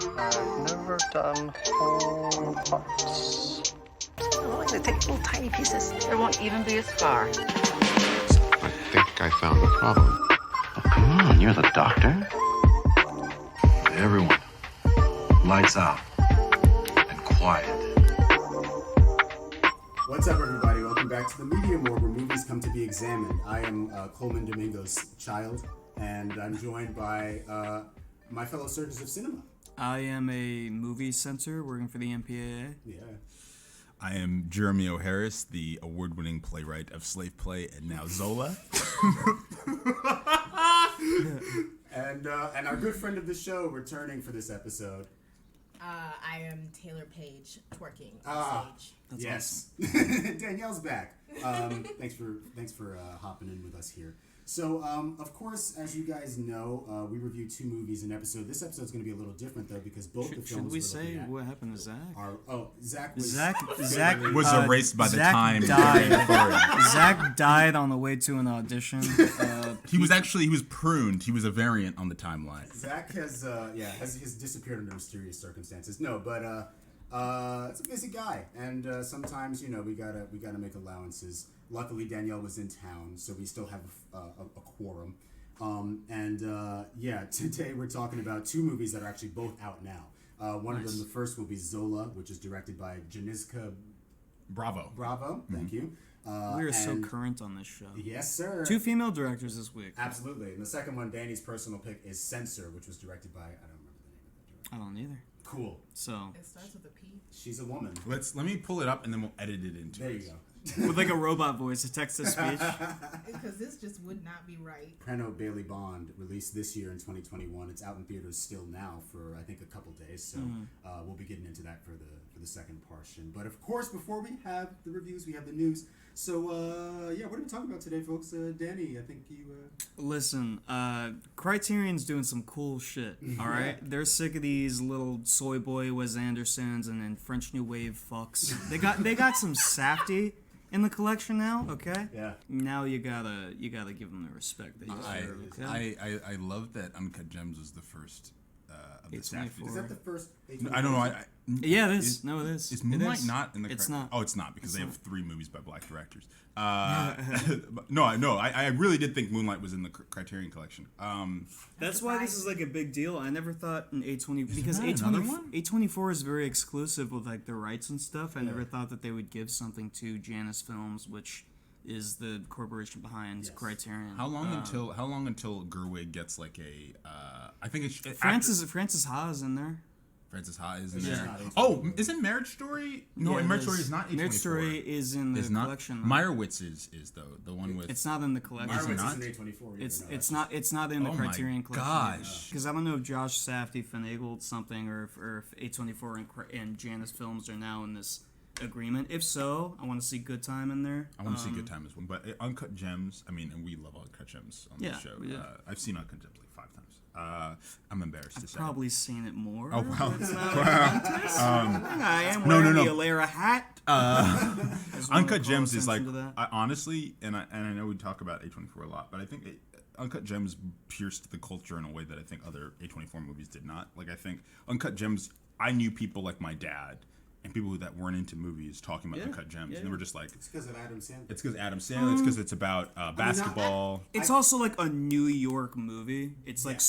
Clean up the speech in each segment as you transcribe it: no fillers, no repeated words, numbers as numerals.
I've never done whole parts. Oh, they take little tiny pieces. There won't even be a scar. I think I found the problem. Oh, come on, you're the doctor. Everyone, lights out and quiet. What's up, everybody? Welcome back to the Media Morgue, where movies come to be examined. I am Coleman, Domingo's child, and I'm joined by my fellow surgeons of cinema. I am a movie censor working for the MPAA. Yeah. I am Jeremy O'Harris, the award-winning playwright of Slave Play and now Zola. And our good friend of the show returning for this episode. I am Taylour Paige, twerking on stage. That's yes. awesome. Danielle's back. Thanks for hopping in with us here. So, of course, as you guys know, we review 2 movies an episode. This episode's going to be a little different, though, because both the films Should we we're say looking at what happened to Zach? Zach was... Zach was erased by the Zach time. died. Zach died on the way to an audition. He was pruned. He was a variant on the timeline. Zach has disappeared under mysterious circumstances. No, but it's a busy guy, and sometimes we gotta make allowances. Luckily, Danielle was in town, so we still have a quorum. Today we're talking about 2 movies that are actually both out now. One of them, the first, will be Zola, which is directed by Janicza. Bravo, thank you. We are so current on this show. Yes, sir. 2 female directors this week. Absolutely. And the second one, Danny's personal pick, is Censor, which was directed by, I don't remember the name of that director. I don't either. Cool. So It starts with a P. She's a woman. Let me pull it up and then we'll edit it into. There you go. with like a robot voice, a text-to-speech. Because this just would not be right. Prano Bailey Bond, released this year in 2021. It's out in theaters still now for I think a couple days. So we'll be getting into that for the second portion. But of course, before we have the reviews, we have the news. So what are we talking about today, folks? Danny, I think you. Listen, Criterion's doing some cool shit. All right, they're sick of these little soy boy Wes Andersons and then French New Wave fucks. They got some Safdie in the collection now. Okay. Yeah. Now you gotta give them the respect that you deserve. Okay? I love that Uncut Gems was the first of the Safdie. Is that the first? I don't know. Yeah, it is. No, it is. Is Moonlight not in the? It's not. Oh, it's not because they have 3 movies by black directors. I really did think Moonlight was in the Criterion collection. That's why this is like a big deal. I never thought an A20 because one? A24 is very exclusive with like the rights and stuff. I never thought that they would give something to Janus Films, which is the corporation behind Criterion. How long until Gerwig gets like a? I think it's Francis Ha is in there. Francis Ha is in there. Oh, isn't Marriage Story? No, Marriage Story is not A24. Marriage Story is in the collection. Though. Meyerowitz is though the one with. It's not in the collection. Meyerowitz is in A24. It's not in the Criterion collection. Gosh, because I don't know if Josh Safdie finagled something or if A24 and Janus Films are now in this agreement. If so, I want to see Good Time in there. I want to see Good Time as well. But Uncut Gems, I mean, and we love Uncut Gems on this show. I've seen Uncut Gems like 5 times. I'm embarrassed to say. I've probably seen it more. Oh, wow. I am wearing the Alera hat. Uncut Gems is like, honestly, and I know we talk about A24 a lot, but I think Uncut Gems pierced the culture in a way that I think other A24 movies did not. Like, I think Uncut Gems, I knew people like my dad and people that weren't into movies talking about Uncut Gems, and they were just like, it's because of Adam Sandler. It's because it's about basketball. It's also like a New York movie. It's like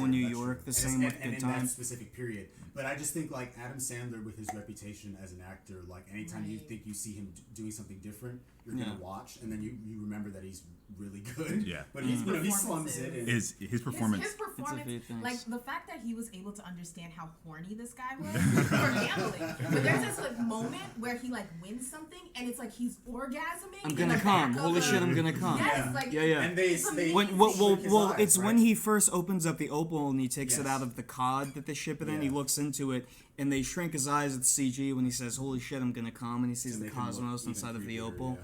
New York. The same with Good Time. In that specific period. But I just think like Adam Sandler, with his reputation as an actor, like anytime you think you see him doing something different, you're gonna watch, and then you remember that he's really good. Yeah. But he slums it. And his performance. His performance, like the fact that he was able to understand how horny this guy was for gambling. But there's this like moment where he like wins something, and it's like he's orgasming. I'm gonna come. Holy shit, I'm gonna come. Yes, like And it's when he first opens up the opal and he takes it out of the cod that they ship it in. He looks into it, and they shrink his eyes at the CG when he says, "Holy shit, I'm gonna come," and he sees the cosmos inside of the opal.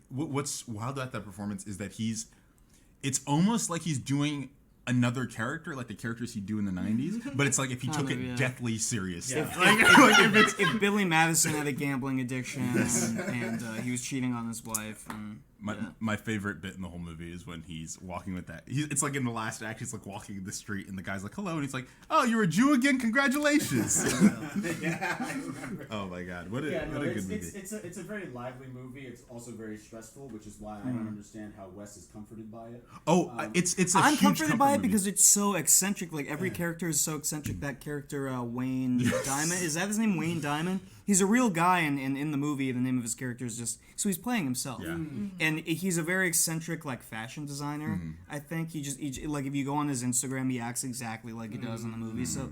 What's wild about that performance is that it's almost like he's doing another character, like the characters he'd do in the 90s, but it's like if he took it deathly serious. Yeah. If Billy Madison had a gambling addiction and he was cheating on his wife, and My favorite bit in the whole movie is when he's walking with that. It's like in the last act, he's like walking the street, and the guy's like, "Hello," and he's like, "Oh, you're a Jew again? Congratulations!" Yeah, I remember. Oh my God, what a good movie! It's a very lively movie. It's also very stressful, which is why I don't understand how Wes is comforted by it. Oh, it's a I'm huge comforted by it movie. because it's so eccentric. Like every character is so eccentric. That character Wayne Diamond, is that his name? Wayne Diamond. He's a real guy, and in the movie, the name of his character is just so he's playing himself. Yeah. And he's a very eccentric like fashion designer. I think he like if you go on his Instagram, he acts exactly like he does in the movie. So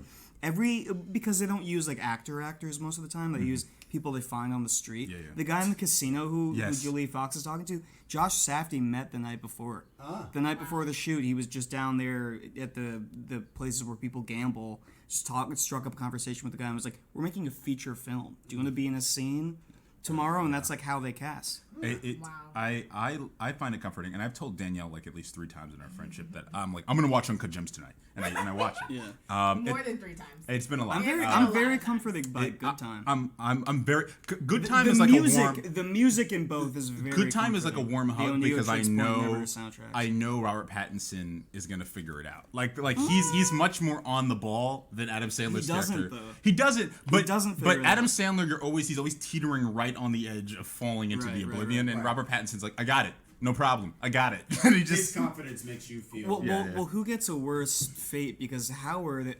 because they don't use like actors most of the time, they use people they find on the street. The guy in the casino who Julie Fox is talking to, Josh Safdie met the night before. The night before the shoot, he was just down there at the places where people gamble, just struck up a conversation with the guy and was like, "We're making a feature film. Do you want to be in a scene tomorrow?" And that's like how they cast. I find it comforting, and I've told Danielle like at least 3 times in our friendship that I'm gonna watch Uncut Gems tonight, and I watch it. More than 3 times. It's been a lot. I'm very comforted by Good Time. I'm very Good Time the is like music, a warm. The music in both is very Good Time is like a comforting. warm hug O'Neill because I Chase Point Never know soundtracks. Robert Pattinson is gonna figure it out. Like he's much more on the ball than Adam Sandler's character. He doesn't. But figure it Adam out. Sandler, he's always teetering right on the edge of falling into the oblivion, and Robert Pattinson's like, "I got it. No problem. I got it." And he His confidence makes you feel. Well, who gets a worse fate? Because Howard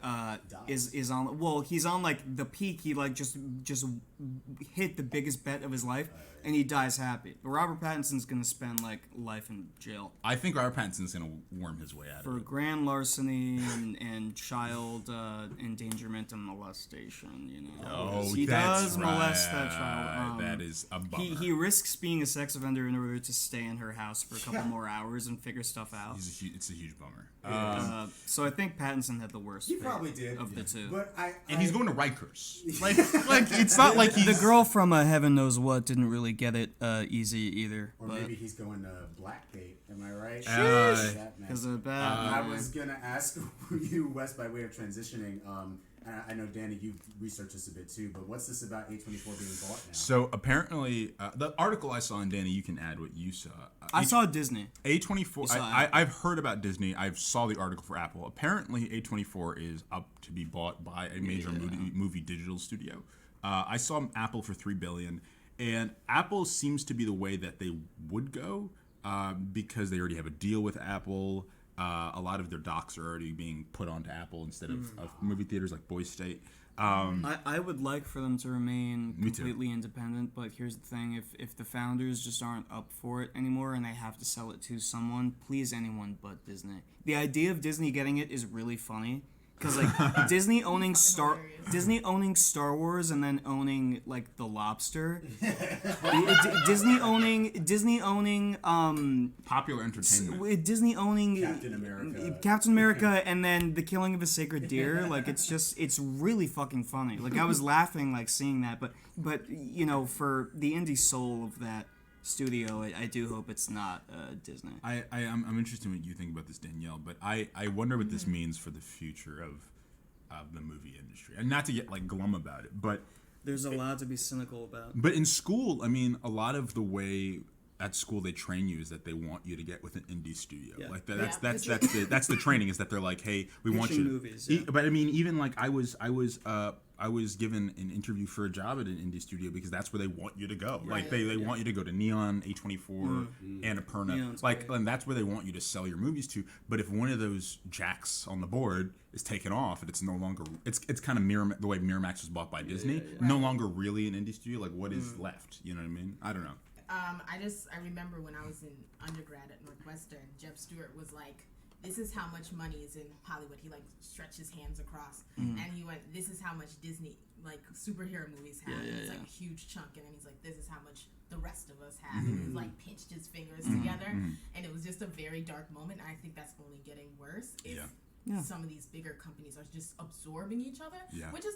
is on. Well, he's on like the peak. He like just hit the biggest bet of his life, and he dies happy. But Robert Pattinson's gonna spend like life in jail. I think Robert Pattinson's gonna worm his way out for of it. grand larceny and child endangerment and molestation. You know, Oh, he that's does molest that child. That is a bummer. He risks being a sex offender in order to stay in her house for a couple more hours and figure stuff out. It's a huge bummer. So I think Pattinson had the worst. He probably did of the two. But and he's going to Rikers. Like it's not like he's the girl from Heaven Knows What didn't really get it easy either. Or maybe he's going to Blackgate. Am I right? Because of bad. I was gonna ask you, Wes, by way of transitioning. I know, Danny, you've researched this a bit too, but what's this about A24 being bought now? So apparently, the article I saw, and Danny, you can add what you saw. I saw Disney. A24. I've heard about Disney. I saw the article for Apple. Apparently, A24 is up to be bought by a major movie digital studio. I saw Apple for $3 billion, and Apple seems to be the way that they would go because they already have a deal with Apple. A lot of their docs are already being put onto Apple instead of movie theaters like Boise State. I would like for them to remain completely independent, but here's the thing: if the founders just aren't up for it anymore and they have to sell it to someone, please anyone but Disney. The idea of Disney getting it is really funny. Because like Disney owning Star Wars and then owning like The Lobster, Disney owning Popular Entertainment, Disney owning Captain America, and then The Killing of a Sacred Deer. Like it's really fucking funny. Like I was laughing like seeing that, but you know, for the indie soul of that studio, I do hope it's not Disney. I'm interested in what you think about this, Danielle, but I wonder what this means for the future of the movie industry. And not to get like glum about it, but there's a lot to be cynical about. But in school, I mean, a lot of the way at school they train you is that they want you to get with an indie studio. Yeah. Like that's the training is that they're like, hey, we want you to movies, But I mean, even like I was given an interview for a job at an indie studio because that's where they want you to go. Right. Like they want you to go to Neon, A24, Annapurna. Neon's like, and that's where they want you to sell your movies to. But if one of those jacks on the board is taken off and it's no longer, it's kind of the way Miramax was bought by Disney. No longer really an indie studio. Like what is left? You know what I mean? I don't know. I remember when I was in undergrad at Northwestern, Jeb Stewart was like, this is how much money is in Hollywood. He like stretched his hands across and he went, this is how much Disney like superhero movies have. It's like a huge chunk, and then he's like, this is how much the rest of us have. And he like pinched his fingers together, and it was just a very dark moment. And I think that's only getting worse if some of these bigger companies are just absorbing each other, which is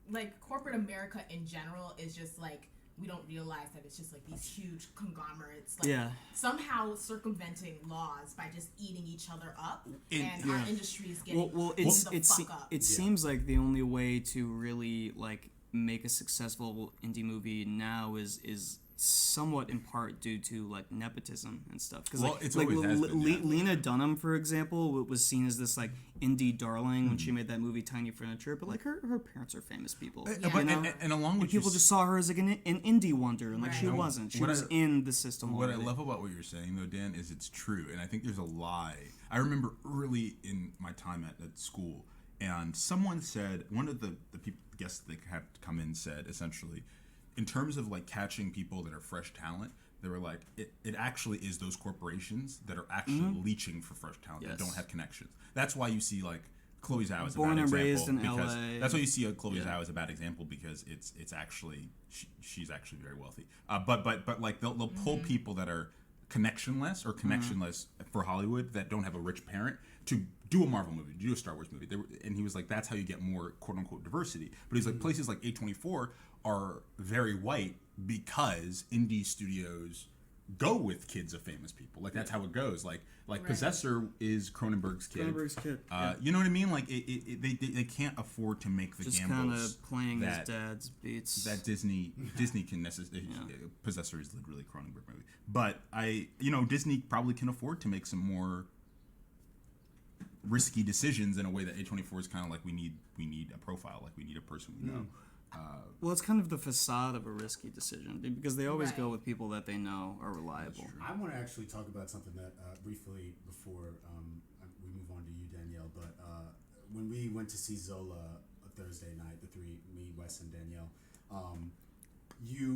like corporate America in general is just like, we don't realize that it's just like these huge conglomerates like somehow circumventing laws by just eating each other up, and our industry is getting up. It seems like the only way to really like make a successful indie movie now is somewhat in part due to like nepotism and stuff. Because Well, it's always has been, yeah. Lena Dunham, for example, was seen as this like indie darling when she made that movie Tiny Furniture, but like her parents are famous people. And along with people just saw her as like an indie wonder, and like she Right. wasn't. She What was in the system. What I already. love about what you're saying, though, Dan, is it's true, and I think there's a lie. I remember early in my time at school, and someone said, one of the guests that had come in said, essentially, in terms of like catching people that are fresh talent, they were like, it actually is those corporations that are actually leeching for fresh talent that don't have connections. That's why you see like Chloe Zhao is a Born bad and example. raised in because LA. That's why you see Chloe Zhao is a bad example because it's actually she's actually very wealthy. But like they'll pull people that are connectionless for Hollywood that don't have a rich parent to do a Marvel movie, to do a Star Wars movie. And he was like, that's how you get more quote unquote diversity. But he's like, places like A24 are very white because indie studios go with kids of famous people. Like that's how it goes. Like Right. Possessor is Cronenberg's kid. You know what I mean? Like they can't afford to make the just kind gambles of playing that, his dad's beats. that Disney can necessarily. Possessor is literally a Cronenberg movie, but Disney probably can afford to make some more risky decisions in a way that A24 is kind of like we need a profile, like we need a person we know. Well, it's kind of the facade of a risky decision because they always Right. go with people that they know are reliable. I want to actually talk about something that briefly before we move on to you, Danielle. But when we went to see Zola Thursday night, the three, me, Wes, and Danielle,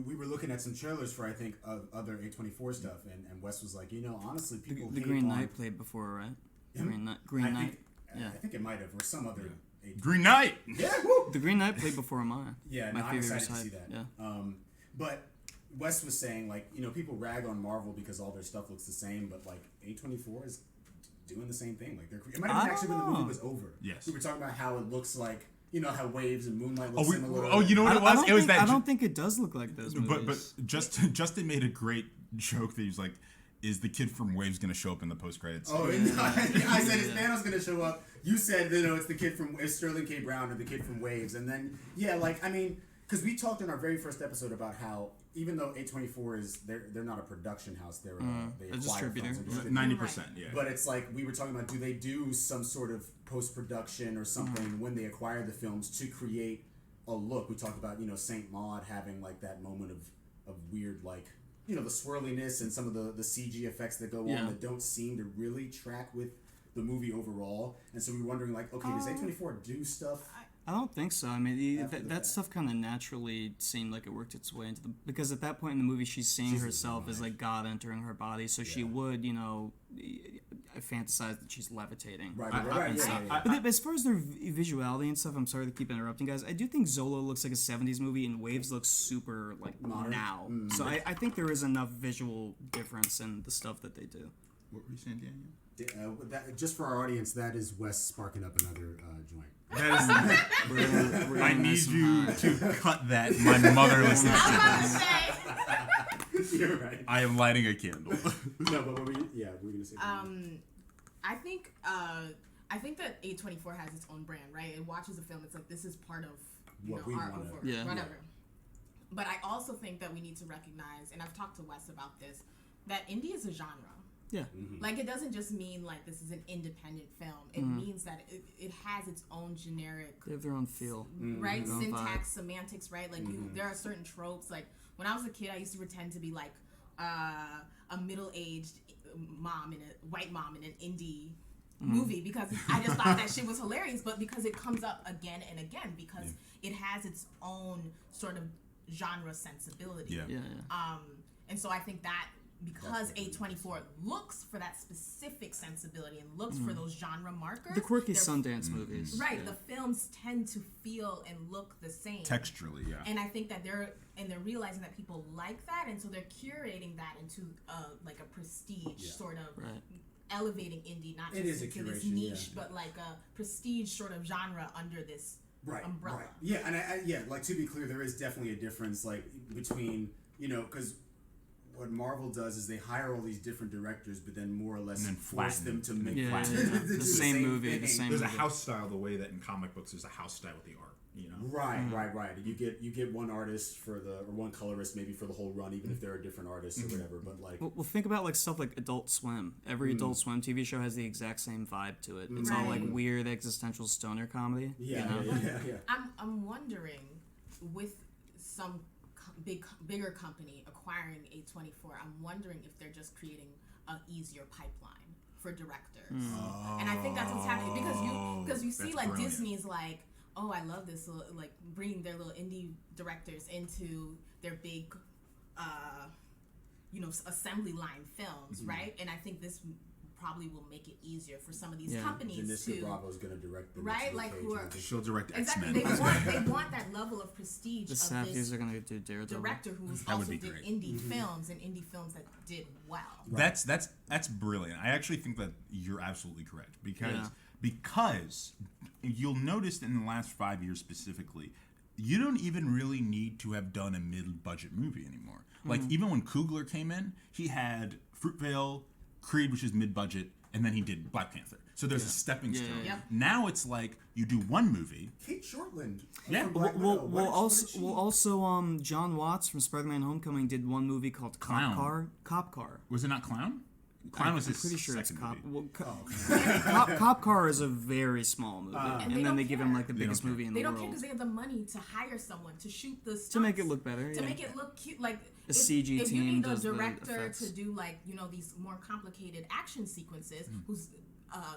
we were looking at some trailers for I think other A24 stuff, and Wes was like, honestly, people The hate Green on- Knight played before, right? Him? Green I Knight. think, I think it might have, or some other. Green Knight. Yeah, woo! The Green Knight played before mine. Yeah, my no, I'm favorite excited to see side. that. Yeah. But Wes was saying, like, people rag on Marvel because all their stuff looks the same, but like A24 is doing the same thing. Like, it might have been actually when the movie was over. Yes. We were talking about how it looks like, how Waves and Moonlight look similar. You know what it was? It was that. I don't think it does look like those movies. But Justin made a great joke that he was like, is the kid from Waves going to show up in the post-credits? Oh, I said his Thanos going to show up. You said, it's the kid from Sterling K. Brown or the kid from Waves. And then, because we talked in our very first episode about how even though A24 is, they're not a production house, they're they a distributor. 90%, yeah. But it's like, we were talking about, do they do some sort of post-production or something when they acquire the films to create a look? We talked about, Saint Maud having like that moment of weird, like, the swirliness and some of the CG effects that go on that don't seem to really track with the movie overall. And so we were wondering, like, okay, does A24 do stuff? I don't think so. I mean, that stuff kind of naturally seemed like it worked its way into because at that point in the movie, she's seeing herself as like God entering her body, so she would, fantasize that she's levitating. Right. But as far as their visuality and stuff, I'm sorry to keep interrupting, guys. I do think Zola looks like a '70s movie, and Waves looks super like modern now. So I think there is enough visual difference in the stuff that they do. What were you saying, Daniel? Just for our audience, that is Wes sparking up another joint. That is, I need you to cut that. My mother listens to this. You're right. I am lighting a candle. No, but we're gonna say. I think that A24 has its own brand, right? It watches a film. It's like, this is part of our whatever. But I also think that we need to recognize, and I've talked to Wes about this, that indie is a genre. Yeah. Mm-hmm. Like, it doesn't just mean like this is an independent film. It means that it has its own generic. They have their own feel, right? Their own Syntax, vibe. semantics, right? Like there are certain tropes. Like when I was a kid, I used to pretend to be like a middle-aged white mom in an indie movie because I just thought that shit was hilarious. But because it comes up again and again because it has its own sort of genre sensibility. Yeah. And so I think that because A24 looks for that specific sensibility and looks for those genre markers. The quirky Sundance movies. Right. Yeah. The films tend to feel and look the same. Texturally, yeah. And I think that they're realizing that people like that, and so they're curating that into like a prestige sort of elevating indie, not just into this niche, but like a prestige sort of genre under this umbrella. Right. Yeah, and I like to be clear, there is definitely a difference like between because what Marvel does is they hire all these different directors, but then more or less And then force them to make the same movie. The same. There's a movie. house style the way that in comic books there's a house style with the art. You know. Right. You get one artist or one colorist maybe for the whole run, even if there are different artists or whatever. But like, well, think about like stuff like Adult Swim. Every Adult Swim TV show has the exact same vibe to it. It's all like weird existential stoner comedy. Yeah. I'm wondering, with some bigger company acquiring A24, I'm wondering if they're just creating an easier pipeline for directors. And I think that's what's happening because you see like brilliant. Disney's like, oh, I love this, like bringing their little indie directors into their big, assembly line films, right? And I think this probably will make it easier for some of these companies Janicza Bravo's going to direct the right, like who are she'll direct exactly. X-Men. They want that level of prestige. The of Safdies this are going to do Daredevil. director who's also did indie films and indie films that did well. Right. That's brilliant. I actually think that you're absolutely correct because you'll notice that in the last 5 years specifically, you don't even really need to have done a mid-budget movie anymore. Like even when Coogler came in, he had Fruitvale, Creed, which is mid-budget, and then he did Black Panther. So there's a stepping stone. Yep. Now it's like you do one movie. Kate Shortland. Yeah. Also, John Watts from Spider-Man: Homecoming did one movie called Cop Car. Was it not Clown? Clown was I'm his pretty sure it's second Cop. movie. Well, Cop Car is a very small movie, and then they give him like the biggest movie in the world. They don't care because they have the money to hire someone to shoot the stunts. To make it look better. To make it look cute, like a CG team. If you need a does director the to do like these more complicated action sequences, who's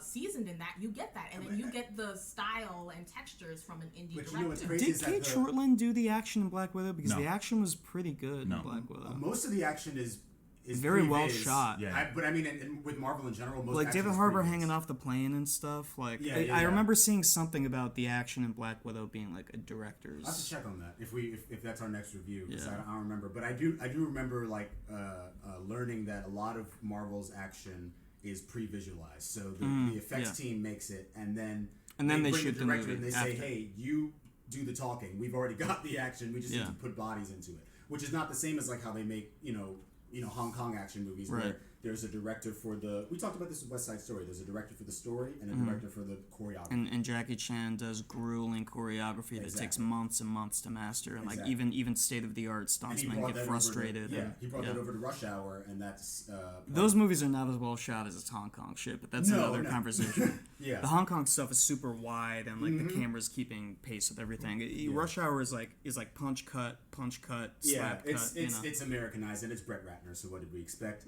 seasoned in that, you get that, and then you get the style and textures from an indie director. You know what's crazy Did is Kate Shortland do the action in Black Widow? Because the action was pretty good in Black Widow. Most of the action is very well shot. Yeah. But I mean, and with Marvel in general, most like action David is Harbour pretty hanging good. off the plane and stuff. Like I remember seeing something about the action in Black Widow being like a director's. I'll have to check on that if that's our next review, because I don't remember. But I do remember like learning that a lot of Marvel's action is pre-visualized. So the effects team makes it, and then they bring shoot the director movie and they after. say, hey, you do the talking. We've already got the action. We just need to put bodies into it, which is not the same as like how they make Hong Kong action movies where there's a director for we talked about this with West Side Story. There's a director for the story and a director for the choreography. And Jackie Chan does grueling choreography that takes months and months to master, and like even state of the art stuntsmen get frustrated. He brought that over to Rush Hour, and that's those movies are not as well shot as its Hong Kong shit, but that's another conversation. The Hong Kong stuff is super wide, and like the camera's keeping pace with everything. Rush Hour is like punch cut, slap cut. It's Americanized, and it's Brett Ratner. So what did we expect?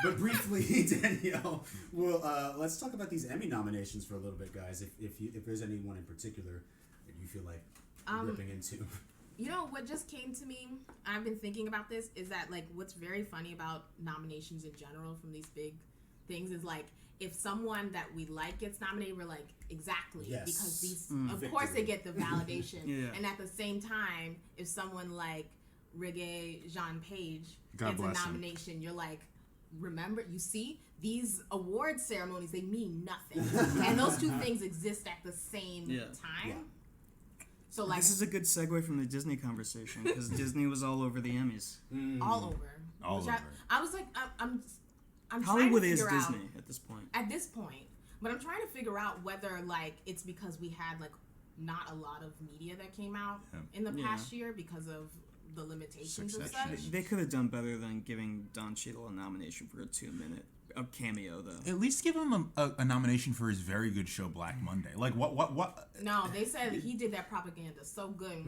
But briefly, Danielle, let's talk about these Emmy nominations for a little bit, guys. If there's anyone in particular that you feel like ripping into. You know what just came to me? I've been thinking about this. Is that like what's very funny about nominations in general from these big things is like if someone that we like gets nominated, we're like exactly because these of course they get the validation, and at the same time, if someone like Reggae Jean Page gets a nomination, you're like. Remember, you see, these award ceremonies, they mean nothing. And those two things exist at the same time. So like this is a good segue from the Disney conversation because Disney was all over the Emmys. All over. I was like, I'm Hollywood trying to is figure Disney out, at this point. At this point. But I'm trying to figure out whether like it's because we had like not a lot of media that came out in the past year because of the limitations of such. They could have done better than giving Don Cheadle a nomination for a 2-minute cameo, though. At least give him a nomination for his very good show Black Monday. Like what? No, they said he did that propaganda so good.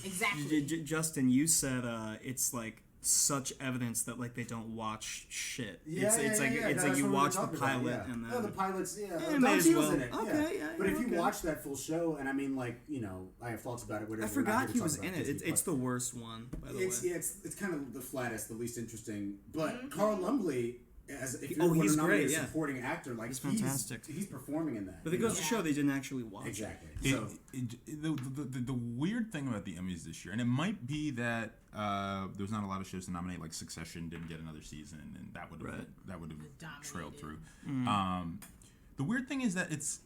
Exactly. Justin, you said it's like such evidence that like they don't watch shit. It's like you watch the pilot and then the pilot's Don Cheadle's in it. Okay, but if you watch that full show, and I mean like I have thoughts about it. I forgot he was in it. It's the worst one, by the way. It's kind of the flattest, the least interesting. But Carl Lumbly. He's great. Supporting actor, like he's fantastic. He's performing in that. But it goes to show they didn't actually watch exactly. The weird thing about the Emmys this year, and it might be that there's not a lot of shows to nominate. Like Succession didn't get another season, and that would have trailed through. The weird thing is that it's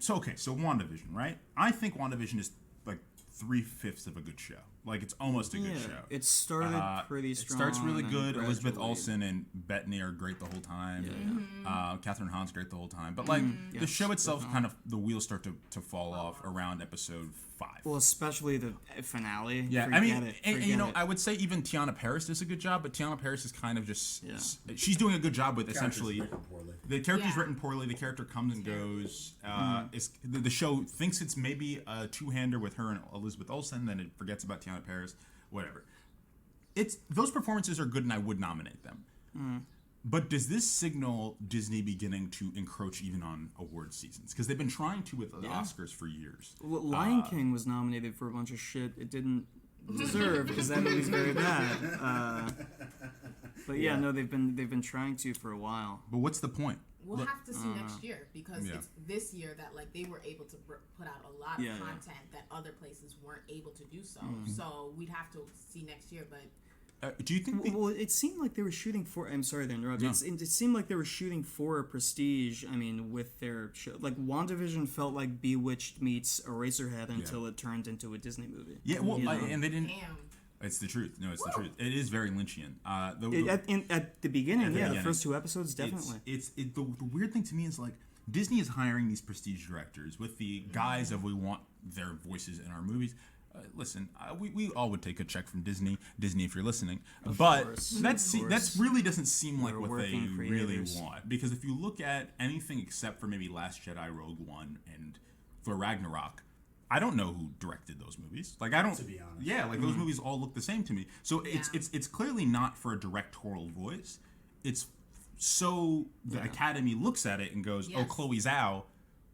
so WandaVision, right? I think WandaVision is like 3/5 of a good show. Like, it's almost a good show. It started pretty strong. It starts really good. Elizabeth gradually- Olsen and Bettany are great the whole time. Catherine Hahn's great the whole time. But, the show itself, the wheels start to fall off around episode 5. Well, especially the finale. Yeah, Forget it. I would say even Tiana Paris does a good job, but Tiana Paris is kind of just... She's doing a good job with essentially... The character's written poorly. The character comes and goes. The show thinks it's maybe a two-hander with her and Elizabeth Olsen, then it forgets about Tiana Paris, whatever. Those performances are good, and I would nominate them. But does this signal Disney beginning to encroach even on award seasons? Because they've been trying to with the Oscars for years. Lion King was nominated for a bunch of shit it didn't deserve because that movie's very bad. But no, they've been trying to for a while. But what's the point? We'll have to see next year because it's this year that they were able to put out a lot of content that other places weren't able to do so. So we'd have to see next year, but. Do you think? Well, it seemed like they were shooting for. I'm sorry to interrupt. No. It seemed like they were shooting for a Prestige. I mean, with their show, like WandaVision felt like Bewitched meets Eraserhead until it turned into a Disney movie. Yeah, well, and they didn't. Damn. It's the truth. No, it's the truth. It is very Lynchian. At the beginning, the first 2 episodes, definitely. The weird thing to me is Disney is hiring these prestige directors with the guise of we want their voices in our movies. Listen, we all would take a check from Disney, if you're listening, but that's really doesn't seem like what they really want. Because if you look at anything except for maybe Last Jedi, Rogue One, and Thor Ragnarok, I don't know who directed those movies. I don't. To be honest, those movies all look the same to me. So it's clearly not for a directorial voice. It's so the Academy looks at it and goes, "Oh, Chloe Zhao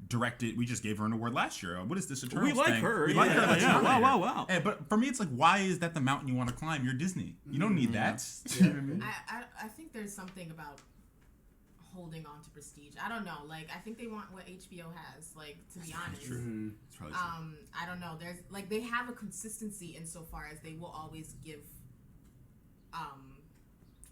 directed. We just gave her an award last year. What is this Eternals thing? We like her. We like her. Wow. But for me, it's why is that the mountain you want to climb? You're Disney. You don't need that. I think there's something about holding on to prestige. I don't know. I think they want what HBO has. To be honest, true. It's probably true. I don't know. There's they have a consistency insofar as they will always give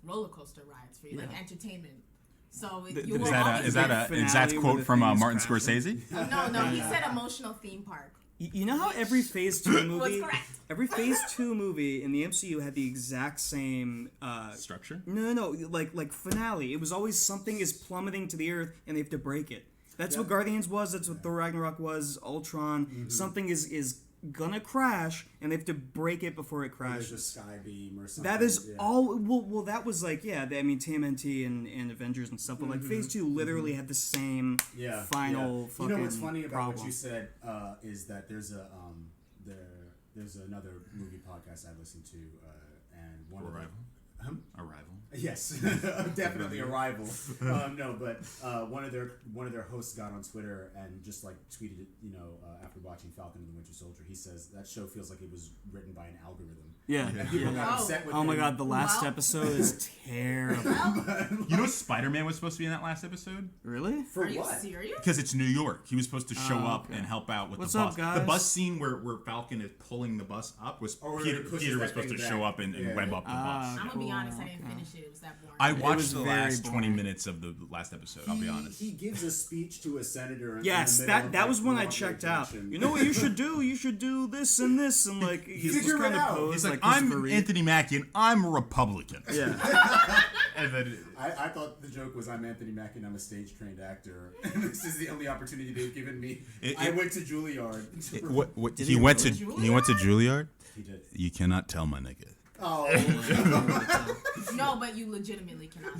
roller coaster rides for you, entertainment. So is that an exact quote from Martin Scorsese? No, he said emotional theme park. You know how every Phase 2 movie, every Phase 2 movie in the MCU had the exact same structure? No, like finale. It was always something is plummeting to the earth and they have to break it. That's what Guardians was. That's what Thor Ragnarok was. Ultron. Mm-hmm. Something is gonna crash and they have to break it before it crashes. There's a sky beam or something. That is all. Well, that was TMNT and Avengers and stuff. But Phase 2 literally had the same final fucking. You know what's funny about problem. what you said is that there's there's another movie podcast I listen to and one of them. Arrival. Yes, definitely Arrival. No, but one of their hosts got on Twitter and just tweeted it. After watching Falcon and the Winter Soldier, he says that show feels like it was written by an algorithm. Yeah. And people got upset with him. My god, the last Wow. episode is terrible. You know, Spider-Man was supposed to be in that last episode. Really? For Are you what? serious? Because it's New York. He was supposed to show up and help out with What's the bus. up, guys? The bus scene where Falcon is pulling the bus up was Peter was supposed to show up and web up the bus. I'm gonna be honest, I didn't finish it. It was that boring. I watched the very last 20 boring. minutes of the last episode. I'll be honest. He gives a speech to a senator. Yes, in the middle that of, was when I Broadway checked out. Junction. You know what you should do? You should do this and this and he's Figure kind it of out. posed He's like, Christopher I'm Reeve. Anthony Mackie and I'm a Republican. Yeah. And then I thought the joke was I'm Anthony Mackie and I'm a stage trained actor. And this is the only opportunity they've given me. I went to Juilliard. He went to Juilliard? He did. You cannot tell, my nigga. Oh. No, but you legitimately cannot.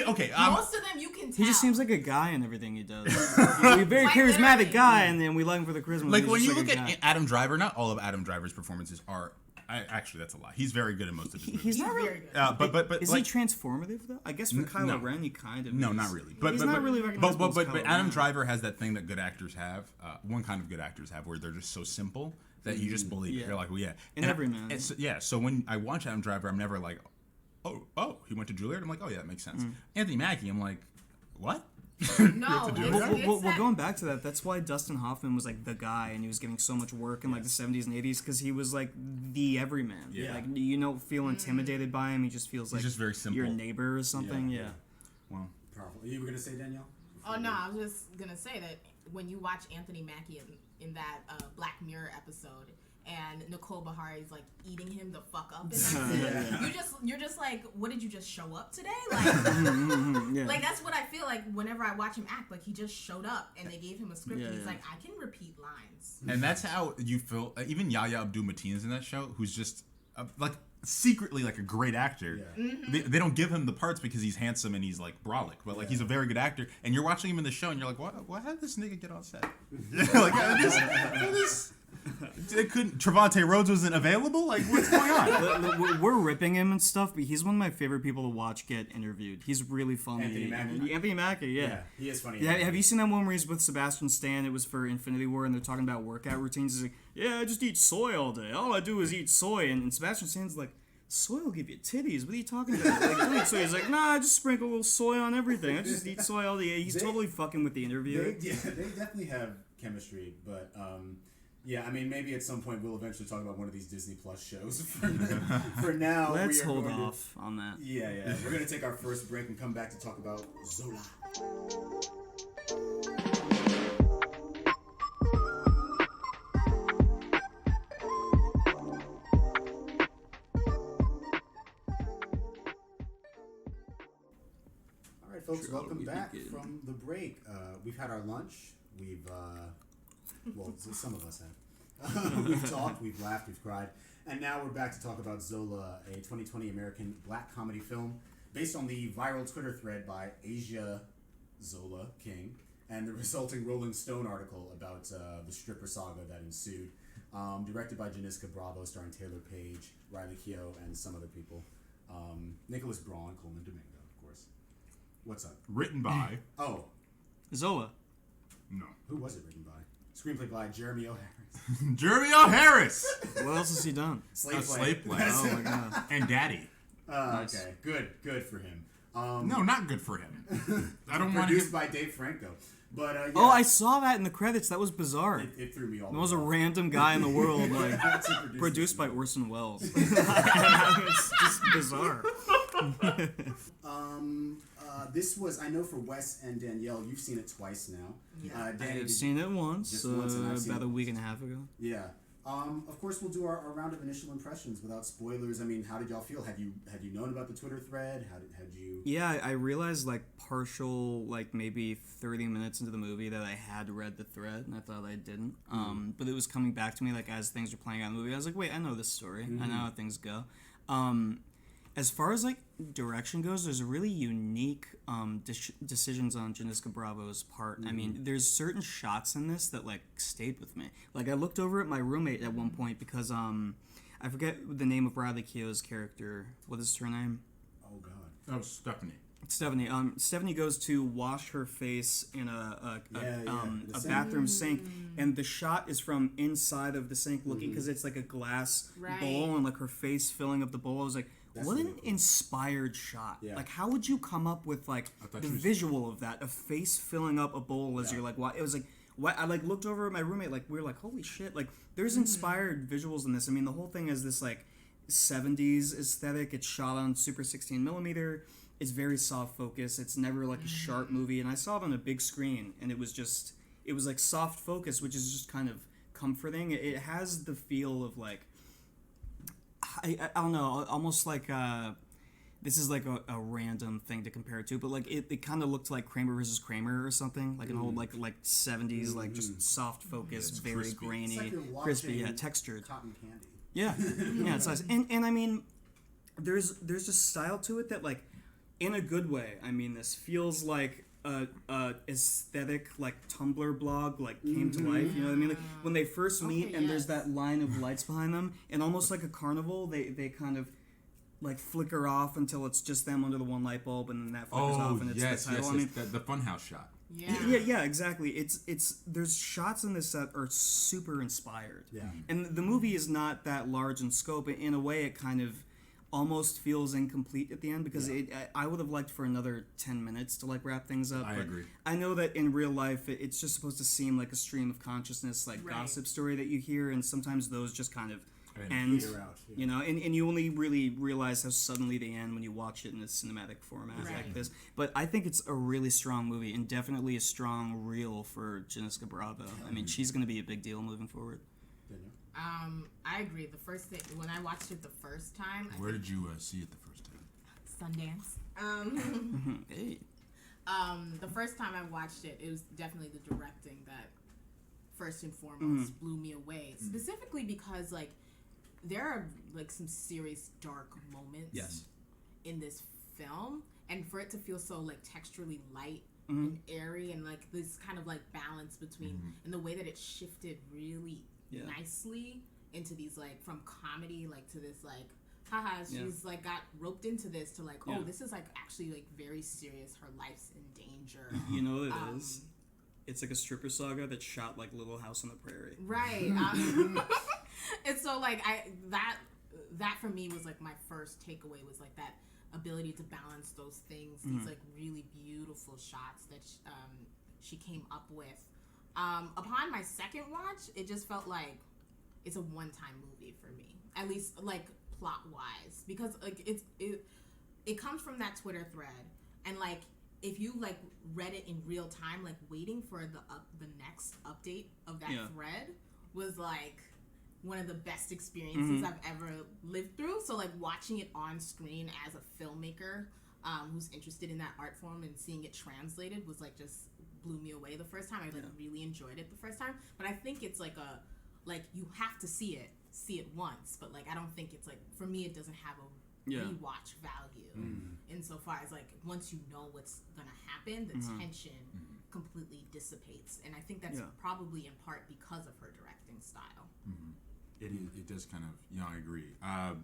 Okay. Most of them you can tell. He just seems like a guy in everything he does. He's a very charismatic guy, and then we like him for the charisma. Like He's when just you look a at guy. Adam Driver, not all of Adam Driver's performances are. Actually, that's a lie. He's very good in most of his movies. He's not really. very good. But Is he transformative though? I guess for Kylo Ren, he kind of. No, is. not really. He's not really recognizable. But as Kylo Adam Ren. Driver has that thing that good actors have. One kind of good actors have, where they're just so simple that you just believe. Yeah. You're like, well, yeah. In every man. So when I watch Adam Driver, I'm never like, oh, he went to Juilliard. I'm like, oh yeah, that makes sense. Anthony Mackie, I'm like, what? No, Well, going back to that, that's why Dustin Hoffman was like the guy, and he was getting so much work in the 70s and 80s because he was like the everyman. Yeah. Like you don't feel intimidated by him. He just feels like just very simple. your neighbor or something. Yeah. Well, Powerful. You were gonna say Danielle? Oh no, I was just gonna say that when you watch Anthony Mackie in that Black Mirror episode, and Nicole Bahari's like eating him the fuck up in that scene. You're just like, what did you just show up today? Like, like that's what I feel like whenever I watch him act. Like he just showed up and they gave him a script and he's like, I can repeat lines. And that's how you feel. Even Yahya Abdul-Mateen's in that show, who's just like secretly like a great actor. They don't give him the parts because he's handsome and he's like brolic, but like he's a very good actor. And you're watching him in the show and you're like, what? How did this nigga get on set? Like this. Trevante Rhodes wasn't available? Like, what's going on? We're ripping him and stuff, but he's one of my favorite people to watch get interviewed. He's really funny. Anthony Mackie, yeah. He is funny. Yeah, have you seen that one where he's with Sebastian Stan? It was for Infinity War, and they're talking about workout routines. He's like, yeah, I just eat soy all day. All I do is eat soy. And Sebastian Stan's like, soy will give you titties. What are you talking about? Like, don't eat soy. He's like, nah, I just sprinkle a little soy on everything. I just eat soy all day. He's totally fucking with the interviewer. They definitely have chemistry, but yeah, I mean, maybe at some point we'll eventually talk about one of these Disney Plus shows. For now, let's hold off on that. Yeah. We're going to take our first break and come back to talk about Zola. All right, folks, welcome back from the break. We've had our lunch. We've well, some of us have. We've talked, we've laughed, we've cried, and now we're back to talk about Zola, a 2020 American black comedy film based on the viral Twitter thread by Asia Zola King and the resulting Rolling Stone article about the stripper saga that ensued. Directed by Janicza Bravo, starring Taylour, Paige, Riley Keough, and some other people. Nicholas Braun, Coleman, Domingo, of course. What's up? Written by... Zola. No. Who was it written by? Screenplay by Jeremy O. Harris. Jeremy O. Harris! What else has he done? Slave Play. Oh my god. And Daddy. Nice. Okay, good for him. No, not good for him. I don't want to. Produced by Dave Franco. But yeah. Oh, I saw that in the credits. That was bizarre. It threw me all. There was a random guy in the world, like produced by Orson Welles. It's just bizarre. This was, I know for Wes and Danielle, you've seen it twice now. Yeah. Danny, I've seen it once, about a week and a half ago. Yeah. Of course, we'll do our round of initial impressions without spoilers. I mean, how did y'all feel? Had you known about the Twitter thread? Had you? Yeah, I realized like partial, like maybe 30 minutes into the movie that I had read the thread, and I thought I didn't. But it was coming back to me like as things were playing out in the movie. I was like, wait, I know this story. I know how things go. As far as like direction goes, there's a really unique decisions on Janicza Bravo's part. I mean, there's certain shots in this that like stayed with me. Like I looked over at my roommate at one point because I forget the name of Riley Keough's character. What is her name? Oh God. Oh, Stephanie. Stephanie goes to wash her face in a bathroom sink, and the shot is from inside of the sink, looking because it's like a glass bowl and like her face filling up the bowl. I was like, what an inspired shot! Yeah. Like, how would you come up with like the visual of that, a face filling up a bowl as you're like, what? It was like, what? I like looked over at my roommate, like we were like, holy shit! Like, there's inspired visuals in this. I mean, the whole thing is this like 70s aesthetic. It's shot on super 16mm. It's very soft focus. It's never like a sharp movie. And I saw it on a big screen, and it was like soft focus, which is just kind of comforting. It has the feel of like, I don't know, almost like this is like a random thing to compare it to, but like it kind of looked like Kramer versus Kramer or something, like an old like 70s like just soft focus, very crispy. Grainy, it's like crispy, textured. Cotton candy. Yeah, yeah, it's nice. And I mean, there's just style to it that like, in a good way. I mean, this feels like a aesthetic like Tumblr blog like came to life. You know what I mean? Like when they first meet and there's that line of lights behind them, and almost like a carnival, they kind of like flicker off until it's just them under the one light bulb, and then that flickers off and it's the title. I mean, the funhouse shot. Yeah, exactly. It's there's shots in this that are super inspired. Yeah. And the movie is not that large in scope. In a way, it kind of almost feels incomplete at the end because I would have liked for another 10 minutes to like wrap things up. I agree. I know that in real life it's just supposed to seem like a stream of consciousness, like gossip story that you hear, and sometimes those just kind of end. You know, and you only really realize how suddenly they end when you watch it in a cinematic format like this. But I think it's a really strong movie, and definitely a strong reel for Janicza Bravo. I mean, she's going to be a big deal moving forward. Danielle? I agree. The first thing when I watched it the first time, Where did you see it the first time? Sundance. Hey. The first time I watched it, it was definitely the directing that first and foremost blew me away. Specifically because like there are like some serious dark moments in this film, and for it to feel so like texturally light and airy, and like this kind of like balance between and the way that it shifted really nicely into these like from comedy like to this like haha she's like got roped into this to like oh this is like actually like very serious, her life's in danger. You know what it is? It's like a stripper saga that shot like Little House on the Prairie. Right. And so like that for me was like my first takeaway was like that ability to balance those things, these like really beautiful shots that she came up with. Upon my second watch, it just felt like it's a one-time movie for me, at least like plot-wise, because like it comes from that Twitter thread, and like if you like read it in real time, like waiting for the next update of that thread was like one of the best experiences I've ever lived through. So like watching it on screen as a filmmaker who's interested in that art form and seeing it translated was like just blew me away the first time. I like really enjoyed it the first time, but I think it's like you have to see it once, but like I don't think it's like, for me it doesn't have a rewatch value insofar as like once you know what's gonna happen, the tension completely dissipates, and I think that's probably in part because of her directing style. It does kind of, I agree. I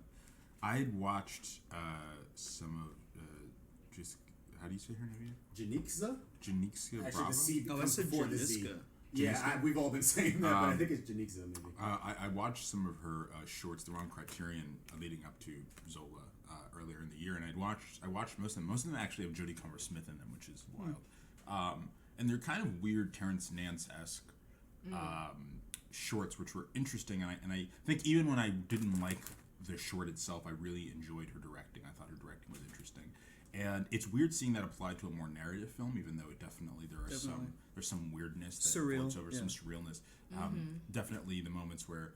had watched some of just, how do you say her name again? Janicza Actually, Bravo? the C Oh, I comes said before the Z. Janicza. Yeah, we've all been saying that, but I think it's Janicza maybe. I watched some of her shorts. They were on Criterion leading up to Zola earlier in the year, and I watched most of them. Most of them actually have Jodie Comer-Smith in them, which is wild. And they're kind of weird Terrence Nance-esque shorts, which were interesting. And I think even when I didn't like the short itself, I really enjoyed her directing. I thought her directing was interesting. And it's weird seeing that applied to a more narrative film, even though there's some weirdness that floats over, some surrealness. Definitely the moments where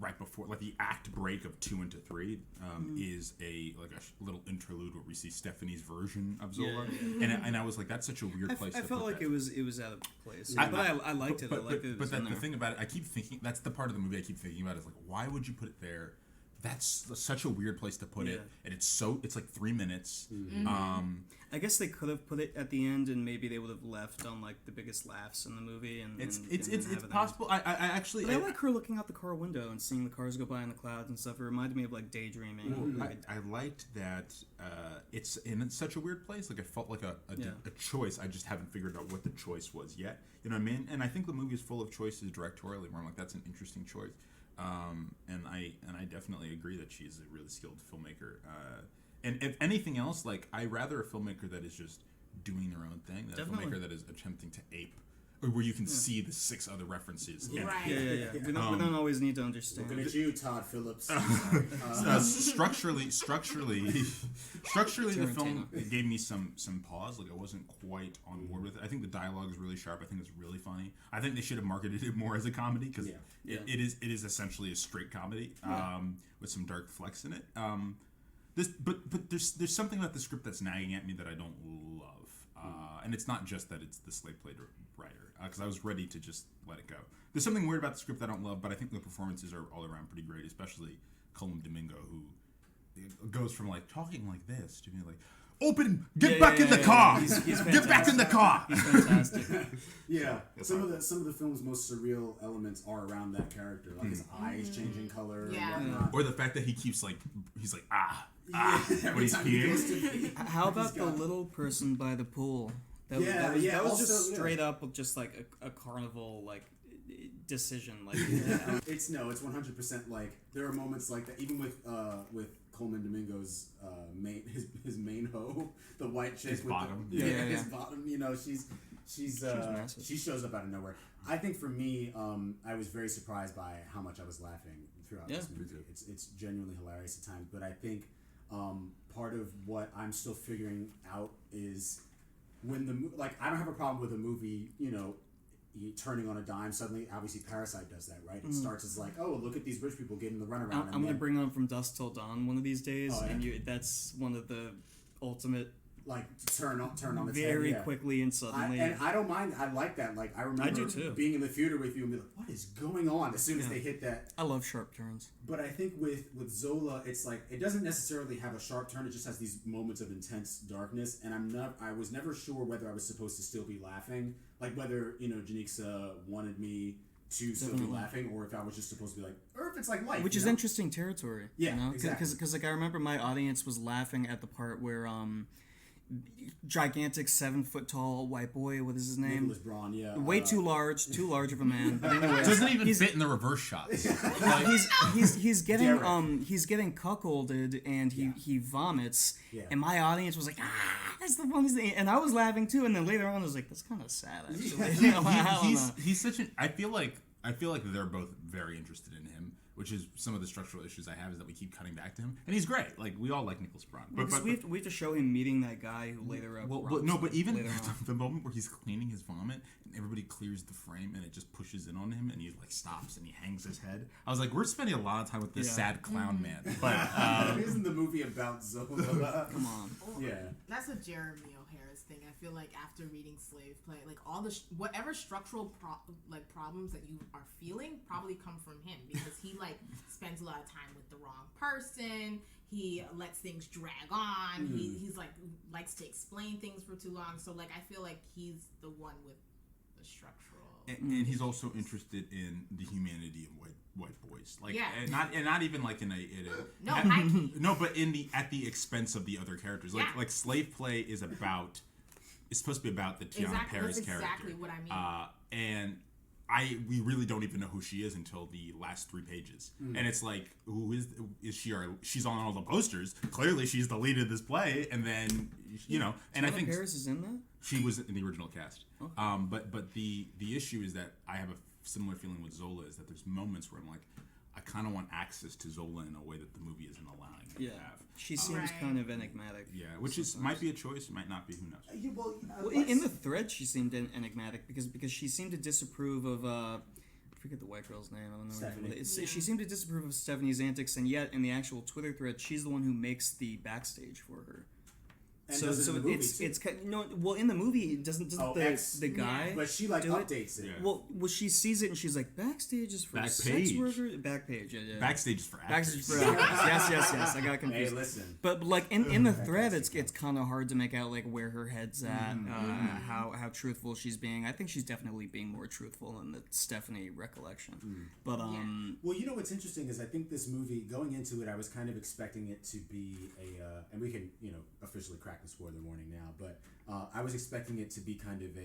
right before, like the act break of 2 into 3 is a little interlude where we see Stephanie's version of Zola, and I was like, that's such a weird place. I felt like that. it was out of place, but I liked it. But, I liked it. But the thing about it, I keep thinking that's the part of the movie I keep thinking about is like, why would you put it there? That's such a weird place to put it, and it's like 3 minutes. I guess they could have put it at the end, and maybe they would have left on like the biggest laughs in the movie. And it's possible. I actually I like her looking out the car window and seeing the cars go by in the clouds and stuff. It reminded me of like daydreaming. I liked that it's such a weird place. Like it felt like a choice. I just haven't figured out what the choice was yet. You know what I mean? And I think the movie is full of choices directorially where I'm like, that's an interesting choice. And I definitely agree that she's a really skilled filmmaker. And if anything else, like I rather a filmmaker that is just doing their own thing than a filmmaker that is attempting to ape, or where you can see the 6 other references. Right. Yeah. We don't always need to understand. Looking at you, Todd Phillips. Structurally, the film gave me some pause. Like I wasn't quite on board with it. I think the dialogue is really sharp. I think it's really funny. I think they should have marketed it more as a comedy because it is essentially a straight comedy with some dark flecks in it. But there's something about the script that's nagging at me that I don't love, and it's not just that it's the slave played writer, because I was ready to just let it go. There's something weird about the script I don't love, but I think the performances are all around pretty great, especially Coleman Domingo, who goes from like talking like this to being like, "Open, get back in the car, get back in the car." He's fantastic. Some of the film's most surreal elements are around that character, like his eyes changing color, and whatnot. Or the fact that he's like when he's peeing. How about the little person by the pool? That was just straight up just like a carnival like decision. Like it's 100% like there are moments like that even with Coleman Domingo's his main hoe, the white chick with bottom. His bottom. You know, she shows up out of nowhere. I think for me, I was very surprised by how much I was laughing throughout this movie. It's genuinely hilarious at times, but I think part of what I'm still figuring out is when I don't have a problem with a movie, turning on a dime. Suddenly, obviously, Parasite does that, right? It starts as like, oh, look at these rich people getting the runaround. I'm gonna bring on From Dusk Till Dawn one of these days, Oh, yeah. and that's one of the ultimate. Like turn on its very head, yeah. quickly and suddenly. And I don't mind. I like that. Like I remember do too. being in the theater with you and be like, "What is going on?" As soon as they hit that. I love sharp turns. But I think with Zola, it's like it doesn't necessarily have a sharp turn. It just has these moments of intense darkness, and I was never sure whether I was supposed to still be laughing, like whether Janicza wanted me to still be laughing, or if I was just supposed to be like, or if it's like life, which is interesting territory. Yeah, exactly. Because like I remember my audience was laughing at the part where gigantic 7-foot-tall white boy. What is his name? Braun. Yeah. Way too large of a man. But anyway, doesn't even fit in the reverse shots. he's getting cuckolded and he vomits. Yeah. And my audience was like, that's the funniest thing. And I was laughing too. And then later on, I was like, that's kind of sad. Actually. He's such an. I feel like they're both very interested in him. Which is some of the structural issues I have is that we keep cutting back to him, and he's great. Like we all like Nicholas Braun, but we have to show him meeting that guy who later. But even the moment where he's cleaning his vomit and everybody clears the frame and it just pushes in on him and he like stops and he hangs his head. I was like, we're spending a lot of time with this sad clown man. But isn't the movie about Zola? Come on. Yeah, that's a Jeremy O'Hara's thing. I feel like after reading Slave Play, like all the whatever structural problems that you are feeling probably come from him because he like spends a lot of time with the wrong person. He lets things drag on. He's like likes to explain things for too long. So like I feel like he's the one with the structural. And he's also interested in the humanity of white boys, like and not even like but at the expense of the other characters. Like Slave Play is about. It's supposed to be about the Tiana Paris character. Exactly what I mean. And we really don't even know who she is until the last 3 pages, and it's like, who is she? She's on all the posters. Clearly, she's the lead of this play, and then and I think Paris is in that. She was in the original cast. Okay. But the issue is that I have a similar feeling with Zola is that there's moments where I'm like, I kind of want access to Zola in a way that the movie isn't allowing me to have. She seems kind of enigmatic. Yeah, which might be a choice, might not be. Who knows? In the thread, she seemed enigmatic because she seemed to disapprove of. I forget the white girl's name. I don't know. Stephanie. She seemed to disapprove of Stephanie's antics, and yet in the actual Twitter thread, she's the one who makes the backstage for her. And so it's in the movie doesn't the guy but she like updates it. Well she sees it and she's like, backstage is for sex workers. Backpage, yeah. Backstage is for actors. Backstage is for actors. yes. I got confused. Hey, listen. But like in the thread, it's kind of hard to make out like where her head's at, how truthful she's being. I think she's definitely being more truthful in the Stephanie recollection. But well, what's interesting is I think this movie, going into it, I was kind of expecting it to be and we can officially crack the spoiler warning now, but I was expecting it to be kind of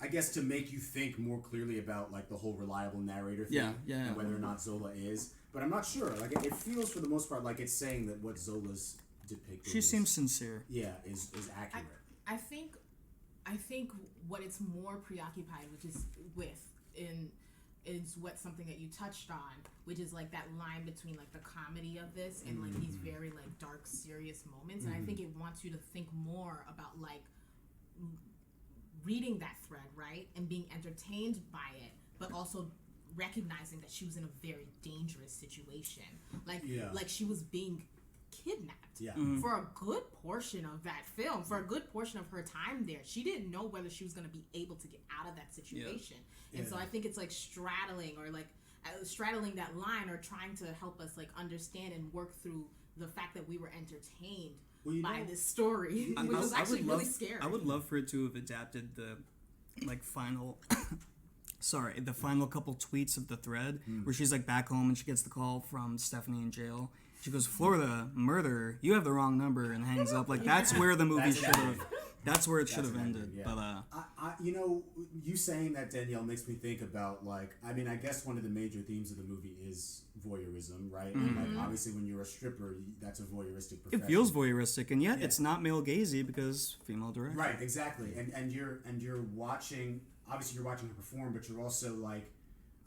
I guess to make you think more clearly about like the whole reliable narrator thing, and whether or not Zola is. But I'm not sure. Like it feels for the most part like it's saying that what Zola's depicted. She seems sincere. Yeah, is accurate. I think what it's more preoccupied, is what something that you touched on, which is like that line between like the comedy of this and like these very like dark, serious moments. And I think it wants you to think more about like reading that thread, right, and being entertained by it, but also recognizing that she was in a very dangerous situation. Like she was being kidnapped for a good portion of that film, for a good portion of her time there. She didn't know whether she was going to be able to get out of that situation. And so I think it's like straddling that line, or trying to help us like understand and work through the fact that we were entertained by this story, which was actually really scary. I would love for it to have adapted the like final the final couple tweets of the thread where she's like back home and she gets the call from Stephanie in jail. She goes, "Florida, murder, you have the wrong number," and hangs up. Like that's where the movie should have. That's where it should have ended. Yeah. But you saying that, Danielle, makes me think about like, I mean, I guess one of the major themes of the movie is voyeurism, right? And like, obviously, when you're a stripper, that's a voyeuristic profession. It feels voyeuristic, and yet it's not male gazy because female director. Right, exactly. And you're watching. Obviously, you're watching her perform, but you're also like,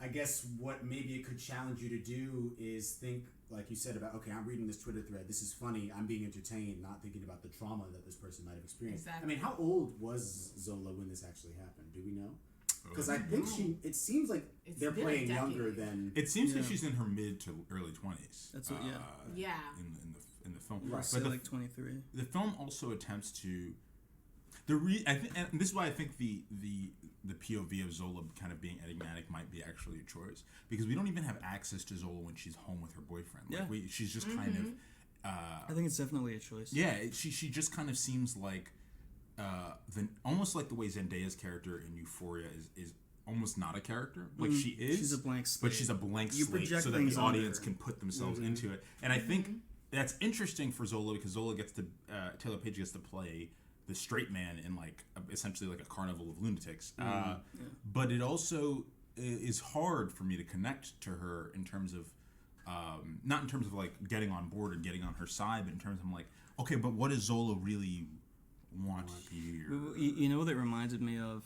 I guess what maybe it could challenge you to do is think, like you said, about, okay, I'm reading this Twitter thread, this is funny, I'm being entertained, not thinking about the trauma that this person might have experienced. Exactly. I mean, how old was Zola when this actually happened? Do we we know? Because I think it seems like they're playing younger than. It seems like she's in her mid to early 20s. That's what, in the film, right? But like 23. The film also attempts to. And this is why I think the POV of Zola kind of being enigmatic might be actually a choice, because we don't even have access to Zola when she's home with her boyfriend. Like she's just kind of. I think it's definitely a choice. Yeah, she just kind of seems like, almost like the way Zendaya's character in Euphoria is almost not a character. Like she is. She's a blank slate. But she's a blank slate, so that the audience can put themselves into it. And I think that's interesting for Zola, because Zola gets to Taylour Paige gets to play the straight man in like essentially like a carnival of lunatics. But it also is hard for me to connect to her in terms of not in terms of like getting on board or getting on her side, but in terms of like, okay, but what does Zola really want here? You know what it reminded me of?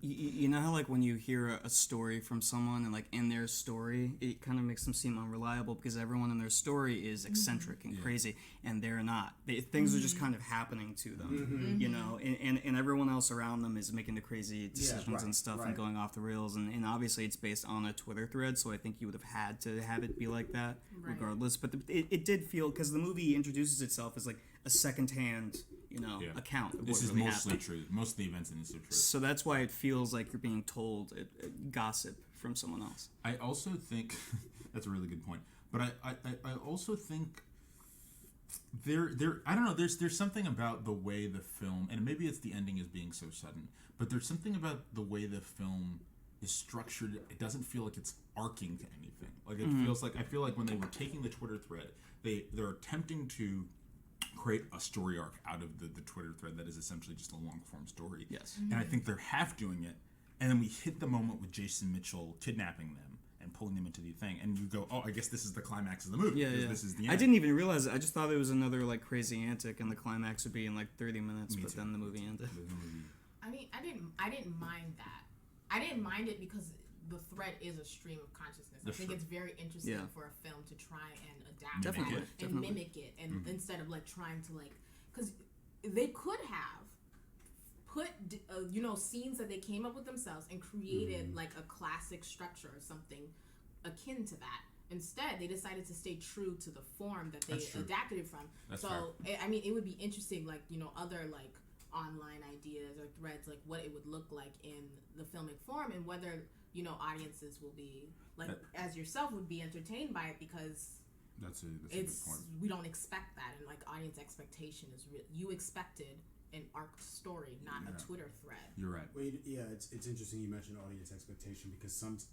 You know how like when you hear a story from someone and like in their story it kind of makes them seem unreliable because everyone in their story is eccentric and crazy, and they're not. Things are just kind of happening to them, you know, and everyone else around them is making the crazy decisions and stuff and going off the rails, and obviously it's based on a Twitter thread, so I think you would have had to have it be like that regardless. But it did feel, because the movie introduces itself as like a secondhand, you know, account of this what is really mostly happened. true. Most of the events in this are true. So that's why it feels like you're being told gossip from someone else. I also think that's a really good point. But I also think there I don't know, there's something about the way the film, and maybe it's the ending as being so sudden, but there's something about the way the film is structured. It doesn't feel like it's arcing to anything. Like it feels like, I feel like when they were taking the Twitter thread, they're attempting to create a story arc out of the Twitter thread that is essentially just a long form story. Yes. And I think they're half doing it, and then we hit the moment with Jason Mitchell kidnapping them and pulling them into the thing, and you go, oh, I guess this is the climax of the movie. This is the end. I didn't even realize it. I just thought it was another like crazy antic, and the climax would be in like 30 minutes, but then the movie ended. I mean, I didn't mind that. I didn't mind it because the thread is a stream of consciousness. I think it's very interesting for a film to try and adapt that and mimic it, and instead of like trying to like, because they could have put you know, scenes that they came up with themselves and created like a classic structure or something akin to that. Instead, they decided to stay true to the form that they adapted it from. That's so I mean, it would be interesting, like, you know, other like online ideas or threads, like what it would look like in the filmic form, and whether, you know, audiences will be like, as yourself, would be entertained by it, because that's a good point. We don't expect that, and like audience expectation is you expected an arced story, not a Twitter thread. You're right. Well, it's interesting you mentioned audience expectation, because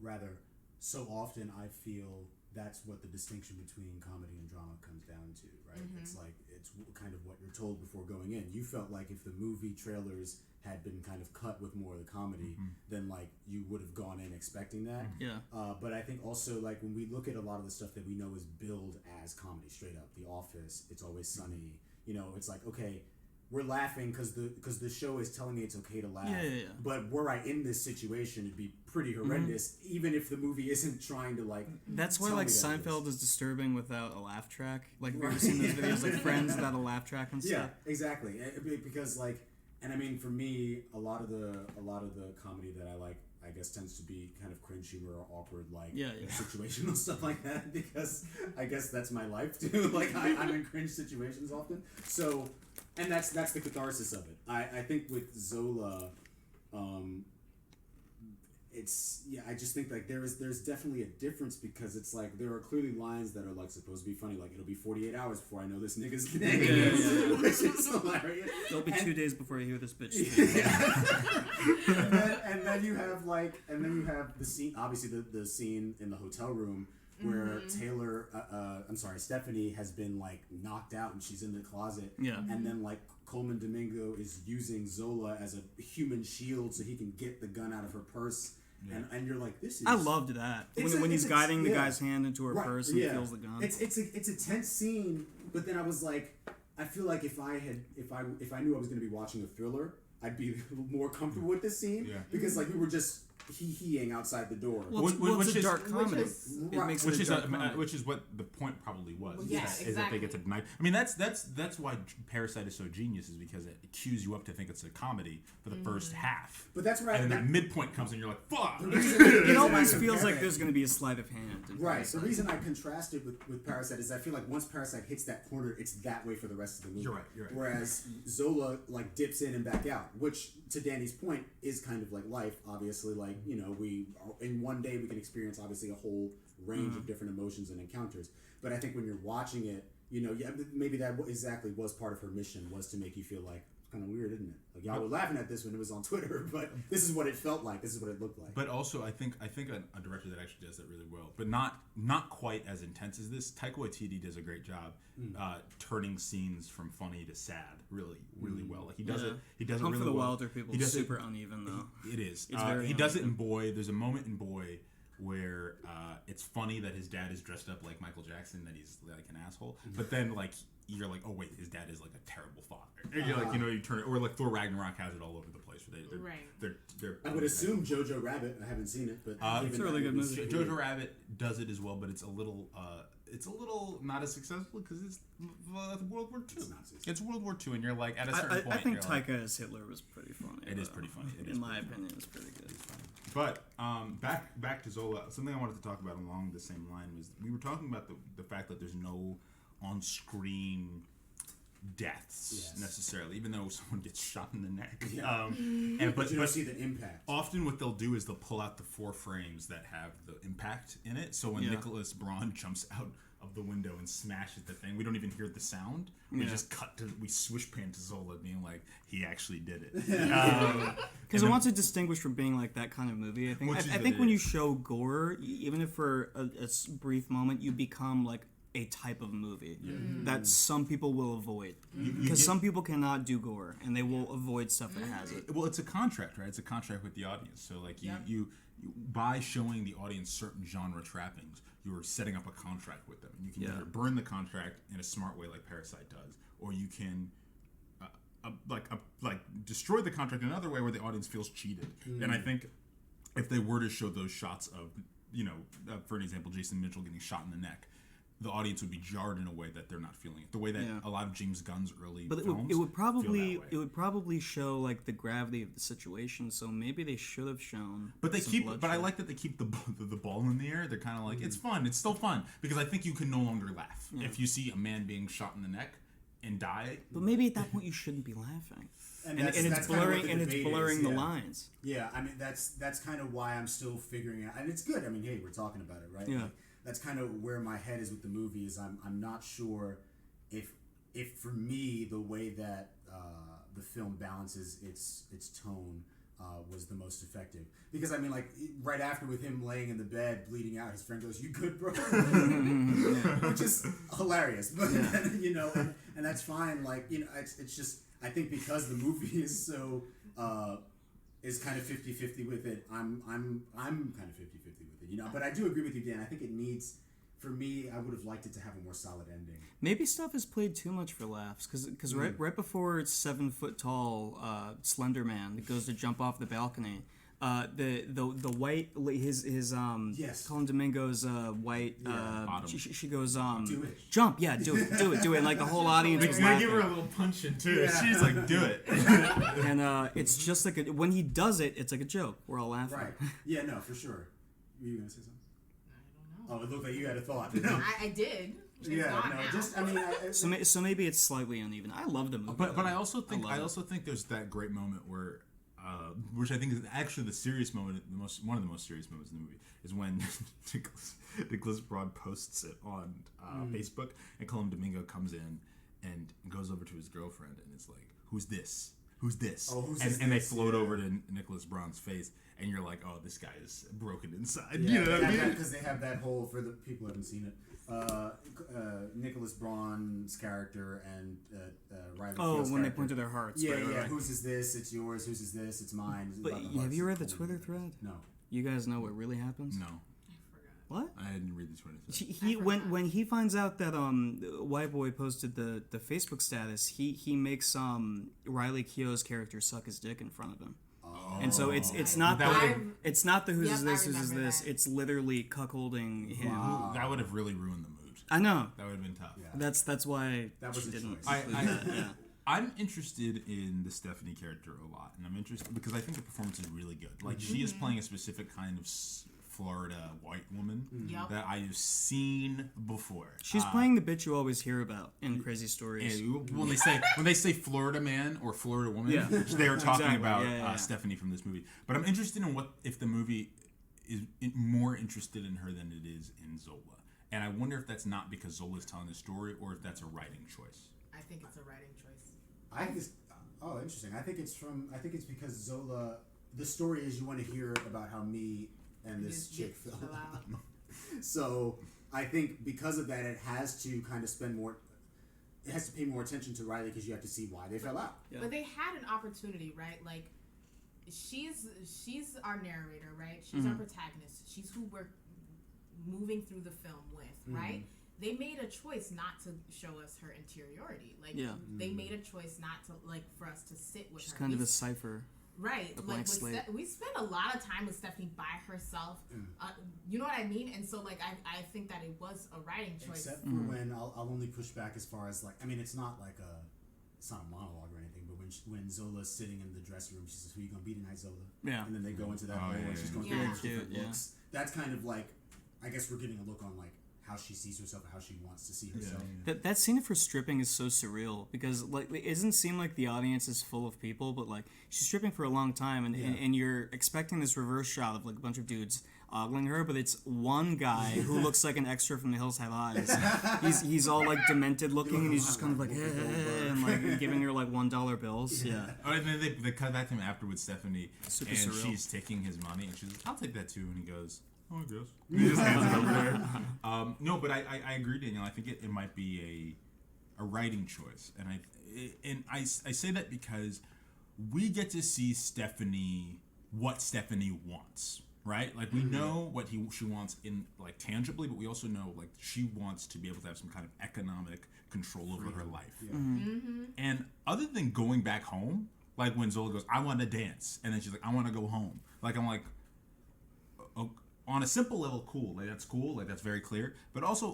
rather so often I feel that's what the distinction between comedy and drama comes down to, right? It's like, it's kind of what you're told before going in. You felt like if the movie trailers had been kind of cut with more of the comedy, then like you would have gone in expecting that. But I think also, like, when we look at a lot of the stuff that we know is billed as comedy, straight up, The Office, It's Always Sunny, you know, it's like, okay, we're laughing because the show is telling me it's okay to laugh. But were I in this situation, it'd be pretty horrendous, even if the movie isn't trying to like. That's why like Seinfeld is disturbing without a laugh track. Like, have you ever seen those videos like Friends without a laugh track and stuff? Yeah, exactly. Because like, and I mean, for me, a lot of the comedy that I like, I guess, tends to be kind of cringe humor or awkward, like situational stuff like that, because I guess that's my life too. Like I'm in cringe situations often. So, and that's the catharsis of it. I think with Zola, it's I just think like there's definitely a difference, because it's like there are clearly lines that are like supposed to be funny, like it'll be 48 hours before I know this nigga's gay, which is hilarious. It'll be 2 days before you hear this bitch. and then you have the scene, obviously the scene in the hotel room where Taylour, Stephanie has been like knocked out and she's in the closet, and then like Coleman Domingo is using Zola as a human shield so he can get the gun out of her purse. And you're like, this is. I loved that when he's guiding the guy's hand into her purse and he feels the gun. It's a tense scene, but then I was like, I feel like if I knew I was going to be watching a thriller, I'd be more comfortable with this scene, because like we were just he-heing outside the door. Well, it's a dark comedy. Which is what the point probably was. Yeah, is that they get to deny. I mean, that's why Parasite is so genius, is because it cues you up to think it's a comedy for the first half. But that's right. And then that midpoint comes and you're like, fuck. It always feels like there's going to be a sleight of hand. Right. The reason I contrasted with Parasite is I feel like once Parasite hits that corner, it's that way for the rest of the movie. You're right. Whereas Zola like dips in and back out, which to Danny's point is kind of like life. Obviously, like we in one day we can experience obviously a whole range of different emotions and encounters. But I think when you're watching it, maybe that exactly was part of her mission, was to make you feel like it's kind of weird, isn't it? Like y'all were laughing at this when it was on Twitter, but this is what it felt like. This is what it looked like. But also, I think a director that actually does that really well, but not quite as intense as this. Taika Waititi does a great job turning scenes from funny to sad really well. Like he does it. He does it really for the well. Wilder people. It's super uneven though. It is. It's very he does it in Boy. There's a moment in Boy where it's funny that his dad is dressed up like Michael Jackson, that he's like an asshole. But then like you're like, oh wait, his dad is like a terrible father. And you're like, you turn it, or like Thor Ragnarok has it all over the place. They're I would assume Jojo Rabbit. I haven't seen it, but it's a really good movie. Jojo Rabbit does it as well, but it's a little not as successful because it's World War II. It's World War II, and you're like at a certain point. I think Taika as Hitler was pretty funny. It is pretty funny. In my opinion, it's pretty good. But back to Zola. Something I wanted to talk about along the same line was we were talking about the fact that there's no on-screen deaths necessarily, even though someone gets shot in the neck. But you don't see the impact. Often what they'll do is they'll pull out the 4 frames that have the impact in it. So when Nicholas Braun jumps out of the window and smashes the thing, we don't even hear the sound. We just we swish pan to Zola being like, he actually did it. Because it wants to distinguish from being like that kind of movie. I think when you show gore, even if for a brief moment, you become like a type of movie that some people will avoid, because some people cannot do gore and they will avoid stuff that has it. Well, it's a contract, right? It's a contract with the audience. So like you by showing the audience certain genre trappings, you're setting up a contract with them, and you can either burn the contract in a smart way like Parasite does, or you can destroy the contract in another way where the audience feels cheated. And I think if they were to show those shots of for an example, Jason Mitchell getting shot in the neck, the audience would be jarred in a way that they're not feeling it. The way that a lot of James Gunn's early films it would probably show like the gravity of the situation. So maybe they should have shown. But I like that they keep the ball in the air. They're kind of like it's fun. It's still fun because I think you can no longer laugh if you see a man being shot in the neck and die. But maybe at that point you shouldn't be laughing. And it's blurring the lines. Yeah, I mean that's kind of why I'm still figuring out, and it's good. I mean, hey, we're talking about it, right? Yeah. Like, that's kind of where my head is with the movie. Is I'm not sure if for me the way that the film balances its tone was the most effective. Because I mean, like right after with him laying in the bed bleeding out, his friend goes, "You good, bro?" Which is hilarious, but and that's fine. Like it's just I think because the movie is so is kind of 50-50 with it. I'm kind of 50-50 with it, But I do agree with you, Dan. I think it needs. For me, I would have liked it to have a more solid ending. Maybe stuff is played too much for laughs, because right before it's 7 foot tall Slender Man that goes to jump off the balcony, the white his Colin Domingo's white bottom. she goes do it. Jump, do it, and like the whole audience was laughing. Give her a little punch in too. Yeah. She's like, do it. And it's just like when he does it, it's like a joke. We're all laughing. Right. Yeah. No, for sure. Were you gonna say something? I don't know. Oh, it looked like you had a thought. I did. So maybe it's slightly uneven. I love the movie, but I also think there's that great moment where, which I think is actually the serious moment, one of the most serious moments in the movie, is when Nicholas Braun posts it on Facebook, and Colin Domingo comes in and goes over to his girlfriend, and it's like, "Who's this? Who's this?" Oh, and they float over to Nicholas Braun's face, and you're like, "Oh, this guy is broken inside." Yeah, because they have that whole, for the people who haven't seen it, Nicholas Braun's character and Riley Keough's when character. they point to their hearts. Yeah, right. Whose is this? It's yours. Whose is this? It's mine. But have you read the Twitter thread? No. You guys know what really happens? No. What? I didn't read the Twitter thread. When he finds out that White Boy posted the Facebook status, he makes Riley Keough's character suck his dick in front of him. And so it's not it's not the who's this, who's this. that. It's literally cuckolding him. Wow. That would have really ruined the mood. I know. That would have been tough. Yeah. That's why That was she a didn't. choice. I'm interested in the Stephanie character a lot, and I'm interested because I think the performance is really good. Like she is playing a specific kind of Florida white woman that I have seen before. She's playing the bitch you always hear about in Crazy Stories. And when they say Florida man or Florida woman, they are talking Exactly. about Stephanie from this movie. But I'm interested in what if the movie is more interested in her than it is in Zola. And I wonder if that's not because Zola's telling the story or if that's a writing choice. I think it's a writing choice. I think it's interesting. I think it's because Zola. The story is you want to hear about how me and this chick fell out. So I think because of that, it has to kind of spend more. It has to pay more attention to Riley because you have to see why they fell out. Yeah. But they had an opportunity, right? Like, she's our narrator, right? She's our protagonist. She's who we're moving through the film with, right? They made a choice not to show us her interiority. Like, they made a choice not to, like, for us to sit with She's her. kind of a cipher. Right. A Like, blank slate. we spent a lot of time with Stephanie by herself. You know what I mean? And so, like, I think that it was a writing choice. Except for when I'll only push back as far as, like, I mean, it's not a monologue or anything, but when Zola's sitting in the dressing room, she says, "Who you gonna be tonight, Zola?" Yeah. And then they go into that whole, yeah, she's going yeah. through different Yeah. looks. That's kind of like, I guess we're getting a look on, like, how she sees herself and how she wants to see herself. That scene of her stripping is so surreal because like it doesn't seem like the audience is full of people, but like she's stripping for a long time, and you're expecting this reverse shot of like a bunch of dudes ogling her, but it's one guy who looks like an extra from The Hills Have Eyes. He's all like demented looking, and he's just kind of like and like giving her like $1 bills. Yeah. Oh, and then they cut back to him after with Stephanie, Super and surreal. she's taking his money, and she's like, "I'll take that too," and he goes, "Oh, I guess." He just hands it over there. No, but I agree, Danielle. I think it might be a writing choice, and I say that because we get to see what Stephanie wants, right? Like we know what she wants in like tangibly, but we also know like she wants to be able to have some kind of economic control over her life. Yeah. And other than going back home, like when Zola goes, "I want to dance," and then she's like, "I want to go home," like I'm like, on a simple level, cool. Like that's cool. Like that's very clear. But also,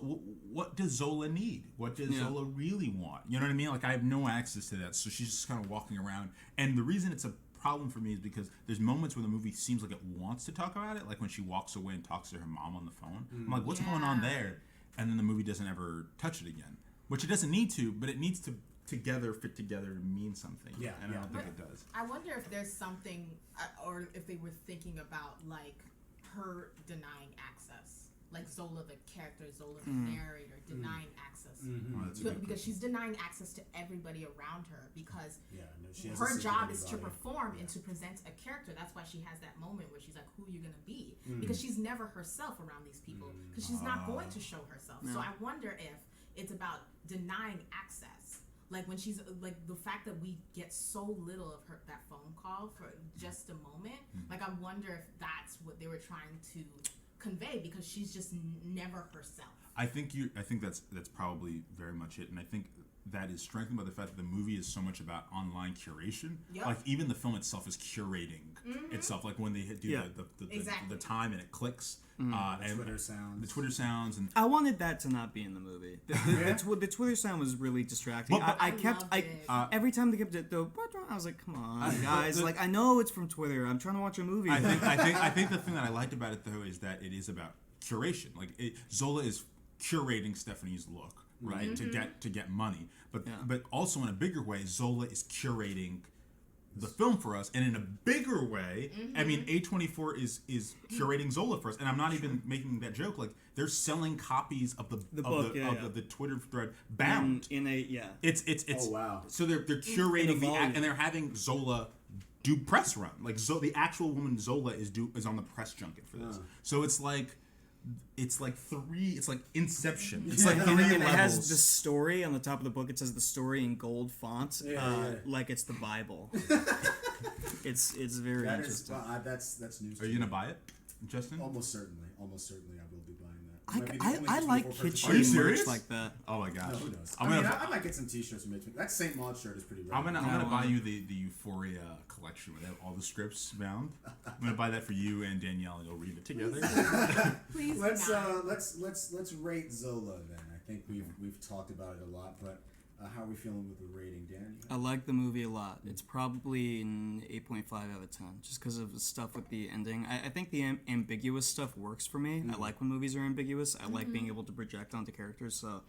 what does Zola need? What does Zola really want? You know what I mean? Like I have no access to that, so she's just kind of walking around. And the reason it's a problem for me is because there's moments where the movie seems like it wants to talk about it, like when she walks away and talks to her mom on the phone. I'm like, what's going on there? And then the movie doesn't ever touch it again, which it doesn't need to, but it needs to fit together to mean something. Yeah, and I don't think it does. I wonder if there's something, or if they were thinking about, like, her denying access. Like Zola, the character, Zola, the narrator, denying access. Because she's denying access to everybody around her because she has her to job see is to everybody. perform and to present a character. That's why she has that moment where she's like, who are you going to be? Because she's never herself around these people because she's not going to show herself. So I wonder if it's about denying access. Like when she's like the fact that we get so little of that phone call for just a moment. Like I wonder if that's what they were trying to convey because she's just never herself. I think that's probably very much it, and I think that is strengthened by the fact that the movie is so much about online curation. Yep. Like even the film itself is curating itself. Like when they do the time and it clicks. And the Twitter sounds and I wanted that to not be in the movie. The Twitter sound was really distracting. But I kept every time they kept it. I was like, come on, guys! Like I know it's from Twitter. I'm trying to watch a movie. I think the thing that I liked about it though is that it is about curation. Like Zola is curating Stephanie's look, right, to get money, but also in a bigger way, Zola is curating the film for us, and in a bigger way, I mean, A24 is curating Zola for us, and I'm not even making that joke. Like they're selling copies of the Twitter thread bound It's oh wow. So they're curating the act, and they're having Zola do press run. Like the actual woman Zola is on the press junket for this. So it's like Inception. It's like three and it levels. has the story on the top of the book. It says the story in gold font, like it's the Bible. it's very That interesting. that's news. Are you gonna buy it, Justin? Almost certainly, I will be buying that. Might be the only I like A24 purchase. Are you kitschy merch serious? like that. Oh my gosh. No, who knows? I'm I mean, gonna- I might get some T-shirts from H. That St. Maud shirt is pretty rare. I'm gonna No, buy you the Euphoria collection where they have all the scripts bound. I'm gonna buy that for you and Danielle, and you'll read it together. Please Let's not. let's rate Zola then. I think we've talked about it a lot, but how are we feeling with the rating, Danny? I like the movie a lot. It's probably an 8.5 out of 10, just because of the stuff with the ending. I think the ambiguous stuff works for me. I like when movies are ambiguous. I like being able to project onto characters. So,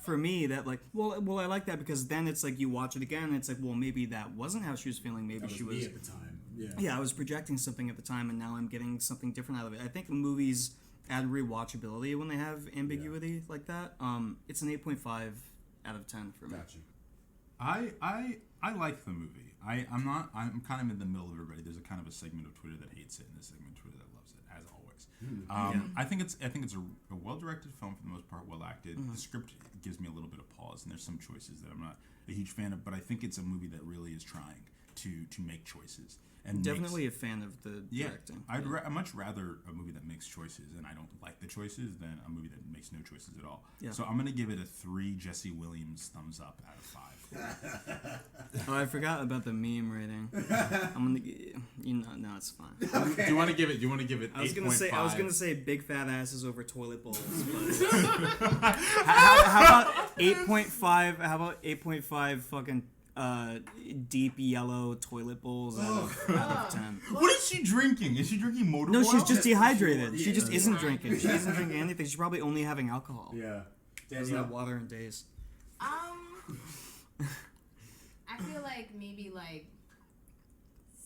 for me, that like, well, I like that because then it's like you watch it again, and it's like, well, maybe that wasn't how she was feeling. Maybe That she was was. me at the time. Yeah. Yeah, I was projecting something at the time, and now I'm getting something different out of it. I think movies add rewatchability when they have ambiguity like that. It's an 8.5 out of 10 for me. Gotcha. I like the movie. I'm kind of in the middle of everybody. There's a kind of a segment of Twitter that hates it and a segment of Twitter that loves it, as always. I think it's a well directed film for the most part, well acted. The script gives me a little bit of pause, and there's some choices that I'm not a huge fan of, but I think it's a movie that really is trying to make choices. And Definitely a fan of the directing. I'd much rather a movie that makes choices and I don't like the choices than a movie that makes no choices at all. Yeah. So I'm gonna give it a 3 Jesse Williams thumbs up out of 5. Oh, I forgot about the meme rating. I'm gonna, no, it's fine. Do you want to give it? I was 8.5? gonna say big fat asses over toilet bowls. But how about 8.5? How about 8.5 fucking deep yellow toilet bowls out of 10? What is she drinking? Is she drinking motor No, oil? she's just dehydrated. She Yeah. just isn't drinking. She isn't drinking anything. She's probably only having alcohol. Yeah. Doesn't have water in days. I feel like maybe like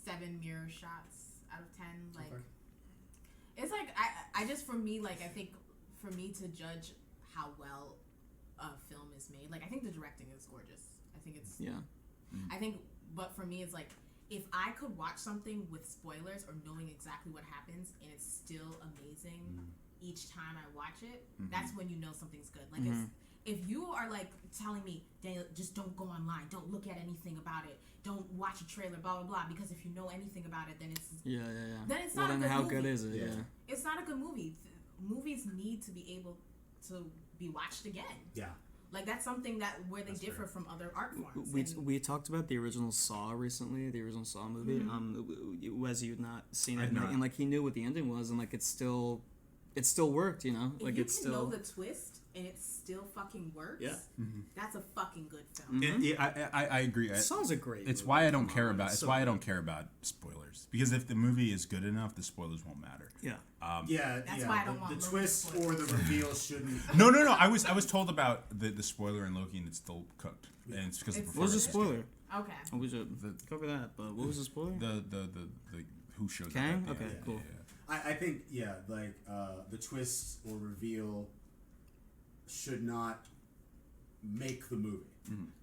7 mirror shots out of 10. Like, it's like I just for me like I think for me to judge how well a film is made, like I think the directing is gorgeous. I think it's I think, but for me it's like if I could watch something with spoilers or knowing exactly what happens and it's still amazing each time I watch it, that's when you know something's good. Like if you are like telling me, Daniel, just don't go online, don't look at anything about it, don't watch a trailer, blah blah blah, because if you know anything about it, then it's then it's not a good how movie. good is it? Yeah. It's not a good movie. Movies need to be able to be watched again. Yeah. Like that's something that where they differ from other art forms. We talked about the original Saw recently, the original Saw movie. Wes, you'd not seen it, and like he knew what the ending was, and like it still worked, you know. If like you it's can still know the twist and it still fucking works. Yeah. That's a fucking good film. I agree. Saw's a great. It's movie. why I don't care about. It's It's so why I don't care about spoilers, because if the movie is good enough, the spoilers won't matter. Yeah. That's why I don't want the Loki twist spoilers. or the reveal shouldn't. No. I was told about the spoiler in Loki, and it's still cooked, and it's because of the What was the performance. spoiler? Okay. Oh, we should cover that. But what was the spoiler? The who shows Kang? up? Okay, cool. I think like the twist or reveal should not make the movie.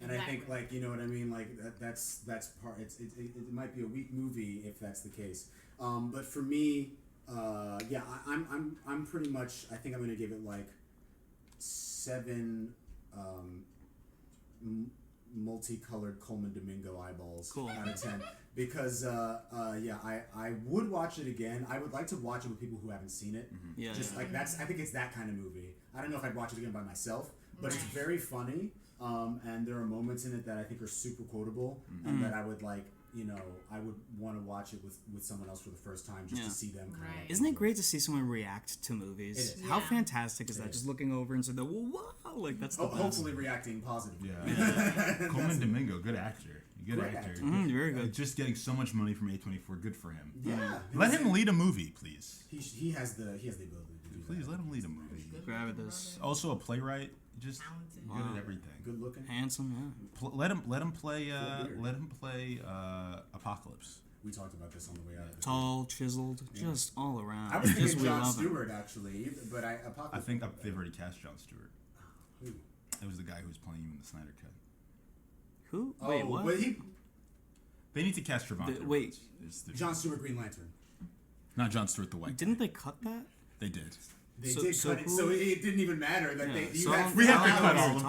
And I think like you know what I mean, like that's part. It might be a weak movie if that's the case. But for me, I'm pretty much. I think I'm gonna give it like 7 multicolored Coleman Domingo eyeballs out of 10 because I would watch it again. I would like to watch it with people who haven't seen it. Yeah. Just like that's. I think it's that kind of movie. I don't know if I'd watch it again by myself, but it's very funny. And there are moments in it that I think are super quotable, and that I would like. You know, I would want to watch it with someone else for the first time just to see them. Kind of Isn't it great to see someone react to movies? It is. How fantastic is that? Just looking over and saying, "Wow!" Like that's the best. Hopefully reacting positively. Yeah. Coleman Domingo, good actor. Good actor. Very good. Just getting so much money from A24, good for him. Yeah. Let him lead a movie, please. He has the ability to do that. Please let him lead a movie. Grab this. Also a playwright, just Talented. good at everything. Good looking. Handsome, yeah. Let him play Apocalypse. We talked about this on the way out. Tall, chiseled, just all around. I was just thinking we Jon love him. Stewart actually, but I think they've already cast Jon Stewart. Who? It was the guy who was playing you in the Snyder Cut. Who? Wait, what? Well, They need to cast Trevante. Wait. Jon Stewart, Green Lantern. Not Jon Stewart, the White. Didn't they cut that? They did. They did cut it, so it didn't even matter that We have to cut all of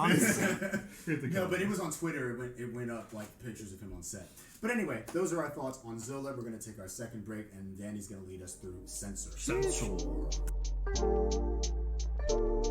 them. No, but it was on Twitter. It went up like pictures of him on set. But anyway, those are our thoughts on Zola. We're going to take our second break, and Danny's going to lead us through Censor. Welcome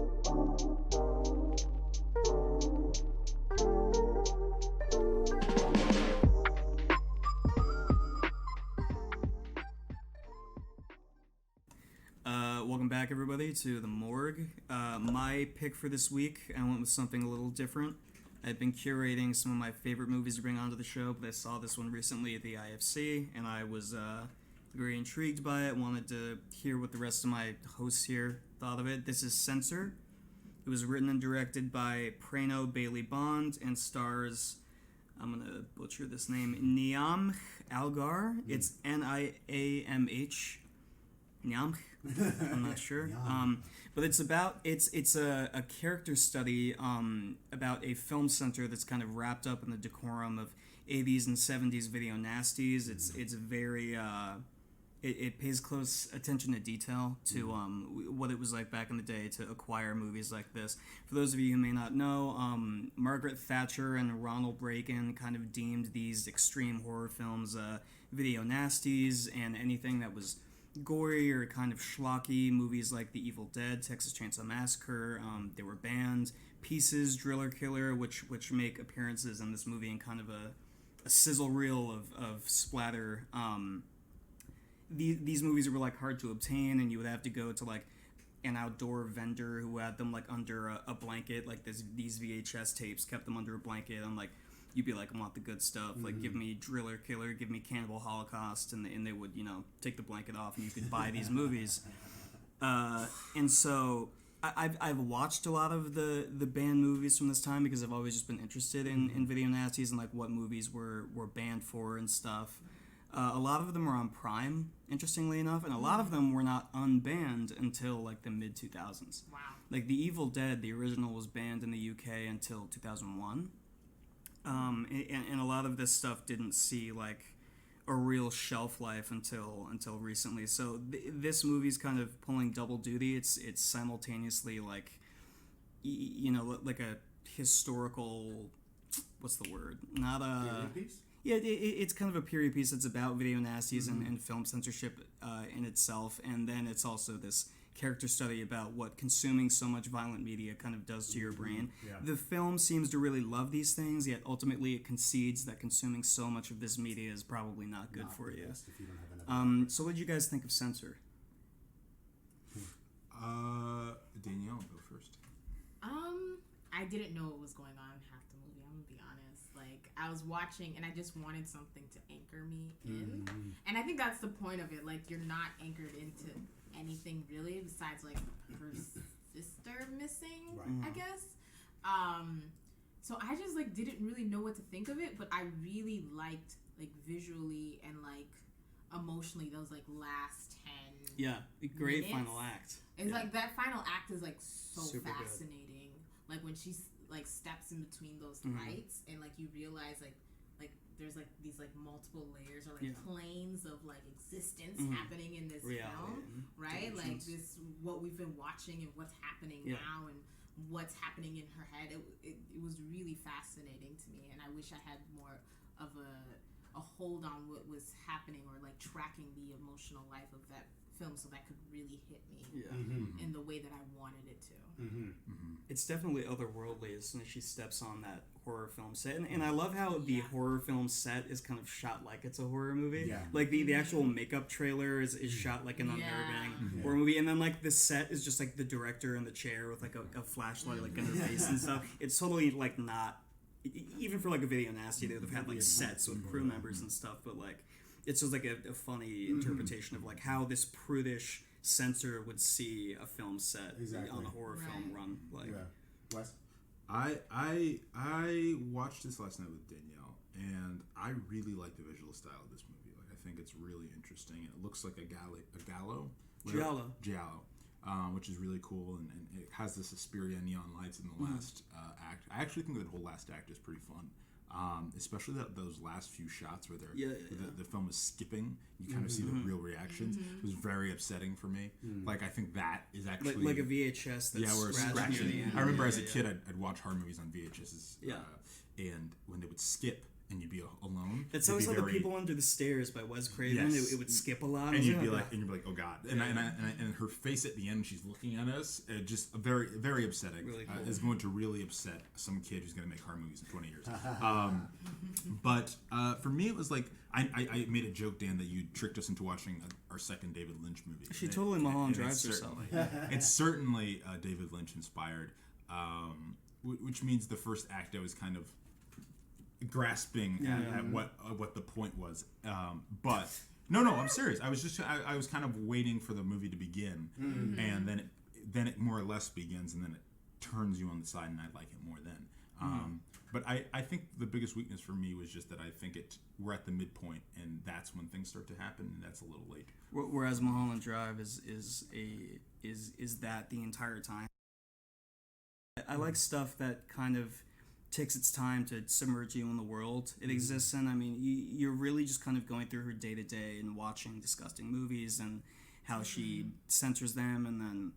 back, everybody, to the Morgue. My pick for this week, I went with something a little different. I've been curating some of my favorite movies to bring onto the show, but I saw this one recently at the IFC, and I was very intrigued by it. Wanted to hear what the rest of my hosts here thought of it. This is Censor. It was written and directed by Prano Bailey Bond and stars, I'm going to butcher this name, Niamh Algar. It's Niamh. Niamh. I'm not sure. But it's about it's a character study about a film center that's kind of wrapped up in the decorum of 80s and 70s video nasties. It's very it pays close attention to detail to what it was like back in the day to acquire movies like this. For those of you who may not know, Margaret Thatcher and Ronald Reagan kind of deemed these extreme horror films video nasties, and anything that was gory or kind of schlocky. Movies like The Evil Dead, Texas Chainsaw Massacre, they were banned. Pieces, Driller Killer, which make appearances in this movie in kind of a sizzle reel of splatter. These movies were like hard to obtain, and you would have to go to like an outdoor vendor who had them like under a blanket. Like these VHS tapes kept them under a blanket, and like you'd be like, I want the good stuff. Like, give me Driller Killer, give me Cannibal Holocaust, and they would, take the blanket off, and you could buy these movies. And so I've watched a lot of the banned movies from this time because I've always just been interested in video nasties and like what movies were banned for and stuff. A lot of them were on Prime, interestingly enough, and a lot of them were not unbanned until like the mid 2000s. Wow. Like The Evil Dead, the original, was banned in the UK until 2001. And a lot of this stuff didn't see like a real shelf life until recently. So this movie's kind of pulling double duty. It's simultaneously like like a historical, what's the word? Not a period piece? Yeah, it's kind of a period piece that's about video nasties and film censorship in itself, and then it's also this character study about what consuming so much violent media kind of does to your brain. Yeah. The film seems to really love these things, yet ultimately it concedes that consuming so much of this media is probably not good for you. If you don't have enough So what did you guys think of Censor? Danielle, go first. I didn't know what was going on half the movie, I'm gonna be honest. Like, I was watching and I just wanted something to anchor me in. And I think that's the point of it. Like, you're not anchored into anything really besides like her sister missing, I guess. So I just like didn't really know what to think of it, but I really liked like visually and like emotionally those like last 10 great minutes. final act. It's like that final act is like so Super fascinating. Like when she like steps in between those lights and like you realize like there's like these like multiple layers or like planes of like existence happening in this film, right? Like this, what we've been watching and what's happening now and what's happening in her head. It was really fascinating to me, and I wish I had more of a hold on what was happening or like tracking the emotional life of that film so that could really hit me in the way that I wanted it to. It's definitely otherworldly as soon as she steps on that horror film set, and I love how the horror film set is kind of shot like it's a horror movie. Like the actual makeup trailer is shot like an unnerving horror movie, and then like the set is just like the director in the chair with like a flashlight like in her face and stuff. It's totally like not, even for like a video nasty, they would have had like sets with crew members and stuff, but like it's just like a funny interpretation of like how this prudish censor would see a film set on a horror film run. Like, Wes? I watched this last night with Danielle, and I really like the visual style of this movie. Like, I think it's really interesting. It looks like a giallo, which is really cool, and it has this Suspiria neon lights in the last act. I actually think that whole last act is pretty fun. Especially those last few shots where the film is skipping, you kind of see the real reactions. It was very upsetting for me. Like, I think that is actually like a VHS that's where it's scratching. I remember as a kid I'd watch horror movies on VHSs, and when they would skip and you'd be alone. It's always like The People Under the Stairs by Wes Craven. Yes. It would skip a lot. And you'd be like, oh god. And her face at the end, she's looking at us, just very, very upsetting. Really cool. Is going to really upset some kid who's going to make horror movies in 20 years. But for me, it was like I made a joke, Dan, that you tricked us into watching our second David Lynch movie. She totally Mulholland drives herself. It's certainly David Lynch inspired, which means the first act I was kind of grasping at what the point was. But no, I'm serious. I was just I was kind of waiting for the movie to begin, and then it more or less begins, and then it turns you on the side, and I like it more then. But I think the biggest weakness for me was just that I think we're at the midpoint, and that's when things start to happen, and that's a little late. Whereas Mulholland Drive is that the entire time. I like stuff that kind of takes its time to submerge you in the world it exists in. I mean, you're really just kind of going through her day to day and watching disgusting movies and how she censors them, and then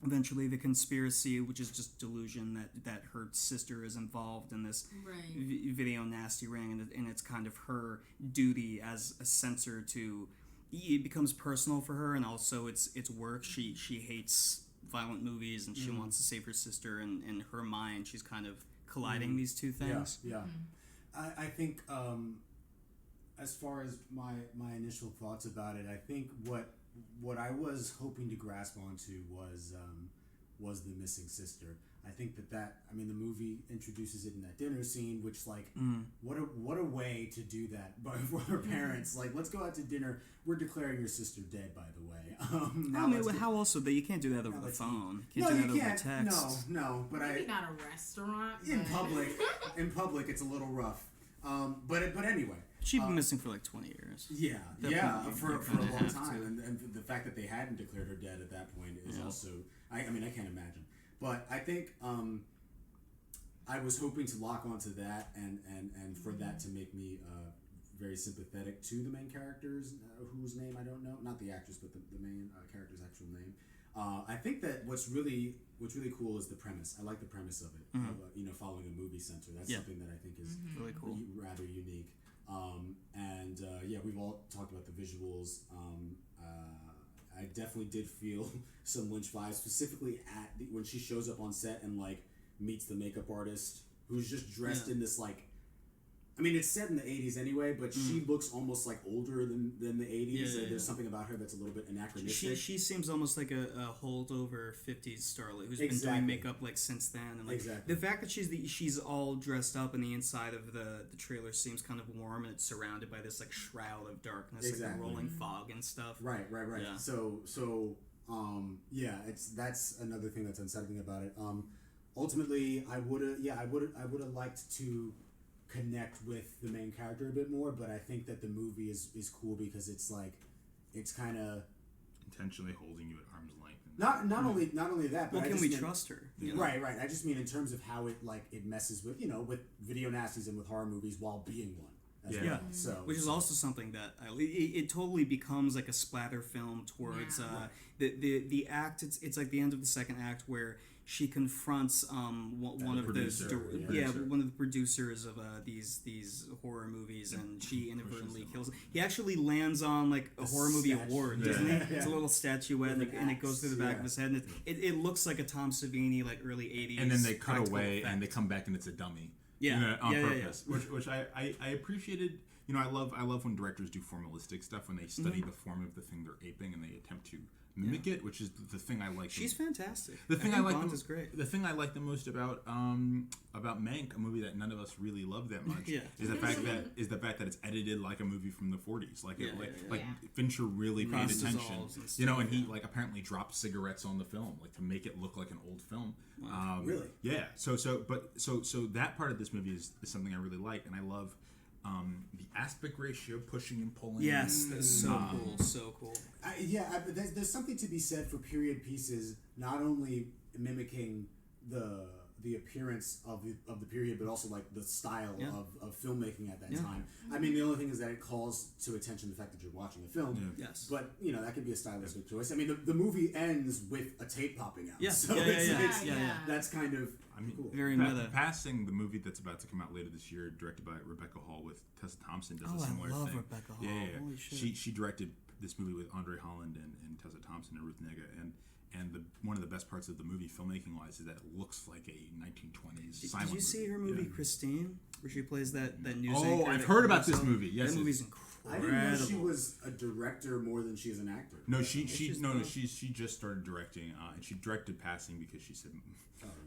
eventually the conspiracy, which is just delusion that her sister is involved in this video nasty ring, and it's kind of her duty as a censor to. It becomes personal for her, and also it's work. She hates violent movies, and she wants to save her sister, and in her mind she's kind of colliding these two things. I think as far as my initial thoughts about it, I think what I was hoping to grasp onto was the missing sister. I think that I mean, the movie introduces it in that dinner scene, which what a way to do that for her parents. Like, let's go out to dinner. We're declaring your sister dead, by the way. How also that you can't do that over the phone? You can't. Text. No. But maybe not a restaurant. In public, it's a little rough. But anyway. She'd been missing for like 20 years. For a long time, and the fact that they hadn't declared her dead at that point is also. I mean, I can't imagine. But I think I was hoping to lock onto that and for that to make me very sympathetic to the main characters, whose name I don't know, not the actress, but the main character's actual name. I think that what's really cool is the premise. I like the premise of it, of, following a movie censor. That's something that I think is really cool, rather unique. We've all talked about the visuals. I definitely did feel some Lynch vibes, specifically when she shows up on set and meets the makeup artist, who's just dressed in this I mean, it's set in the 80s anyway, but she looks almost older than the 80s. There's something about her that's a little bit anachronistic. She seems almost like a holdover 50s starlet who's been doing makeup since then. And the fact that she's all dressed up, and the inside of the trailer seems kind of warm, and it's surrounded by this shroud of darkness, like a rolling fog and stuff. Right. Yeah. So that's another thing that's unsettling about it. Ultimately, I would have liked to connect with the main character a bit more, but I think that the movie is cool because it's kind of intentionally holding you at arm's length. Not only that, but can we trust her? Right. I just mean in terms of how it messes with with video nasties and with horror movies while being one. Well. So which is also something that it totally becomes like a splatter film towards the act. It's like the end of the second act where she confronts one of the producers of these horror movies, and she inadvertently kills him. He actually lands on a horror movie award, doesn't he? It's a little statuette, and it goes through the back of his head, and it looks like a Tom Savini early 80s. And then they cut away and they come back and it's a dummy. On purpose. Which I appreciated. I love when directors do formalistic stuff, when they study the form of the thing they're aping and they attempt to mimic it, which is the thing I like. She's fantastic. The thing I like is great. The thing I like the most about Mank, a movie that none of us really love that much, is the fact that it's edited like a movie from the 40s. Fincher really paid attention. And he apparently dropped cigarettes on the film to make it look like an old film. Really? Yeah. So that part of this movie is something I really like, and I love the aspect ratio, pushing and pulling. Yes, that's so cool. There's something to be said for period pieces, not only mimicking the the appearance of the period, but also like the style of filmmaking at that time. I mean, the only thing is that it calls to attention the fact that you're watching a film. Yeah. Yes. But that could be a stylistic choice. I mean, the movie ends with a tape popping out. Yeah. So that's kind of cool. Very meta. Passing the movie that's about to come out later this year, directed by Rebecca Hall with Tessa Thompson, does a similar thing. I love Rebecca Hall. Yeah. Holy shit. She directed this movie with Andre Holland and Tessa Thompson and Ruth Negga, and one of the best parts of the movie, filmmaking wise, is that it looks like a 1920s silent movie. Did you see her movie Christine, where she plays that news anchor? Oh, I've heard about this movie. Yes, that movie's incredible. I didn't know she was a director more than she is an actor. No, she just started directing, and she directed Passing because she said,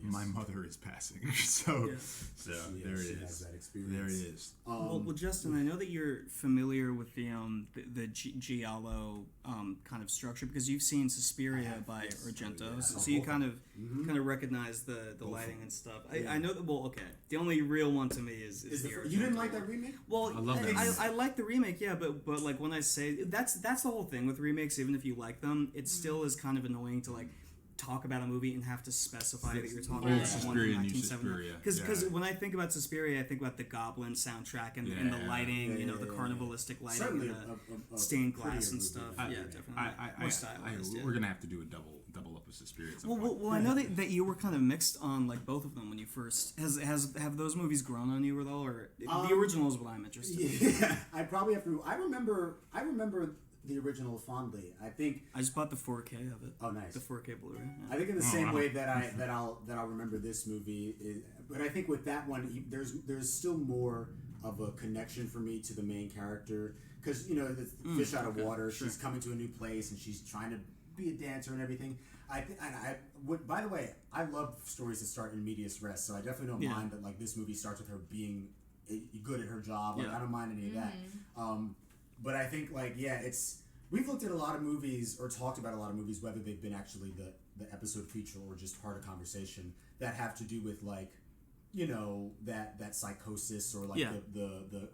"My mother is passing." so there it is. Has that experience. There it is. Well, Justin, I know that you're familiar with the giallo kind of structure because you've seen Suspiria by Argento, so you kind of recognize the lighting and stuff. I know that. Well, okay, the only real one to me is the you didn't like that remake? Well, I love that. I like the remake, yeah, but like when I say that's the whole thing with remakes. Even if you like them, it still is kind of annoying to like talk about a movie and have to specify that you're talking about one from 1970. Because when I think about Suspiria, I think about the Goblin soundtrack and the lighting, the carnivalistic lighting, certainly the stained glass and stuff. Movie. Definitely. More stylized. We're gonna have to do a double up with Suspiria. Well, I know that you were kind of mixed on like both of them when you first have those movies grown on you at all, or the original is what I'm interested in. Yeah, I probably have to. I remember the original fondly. I think I just bought the 4K of it. Oh, nice. The 4K Blu-ray. Yeah. I think in the same way that I'll remember this movie, but I think with that one, there's still more of a connection for me to the main character because the fish out of water. Sure. She's coming to a new place and she's trying to be a dancer and everything. By the way, I love stories that start in medias res, so I definitely don't mind that like this movie starts with her being good at her job. Like, I don't mind any of that. But I think we've looked at a lot of movies or talked about a lot of movies, whether they've been actually the episode feature or just part of conversation that have to do with like, that psychosis or like the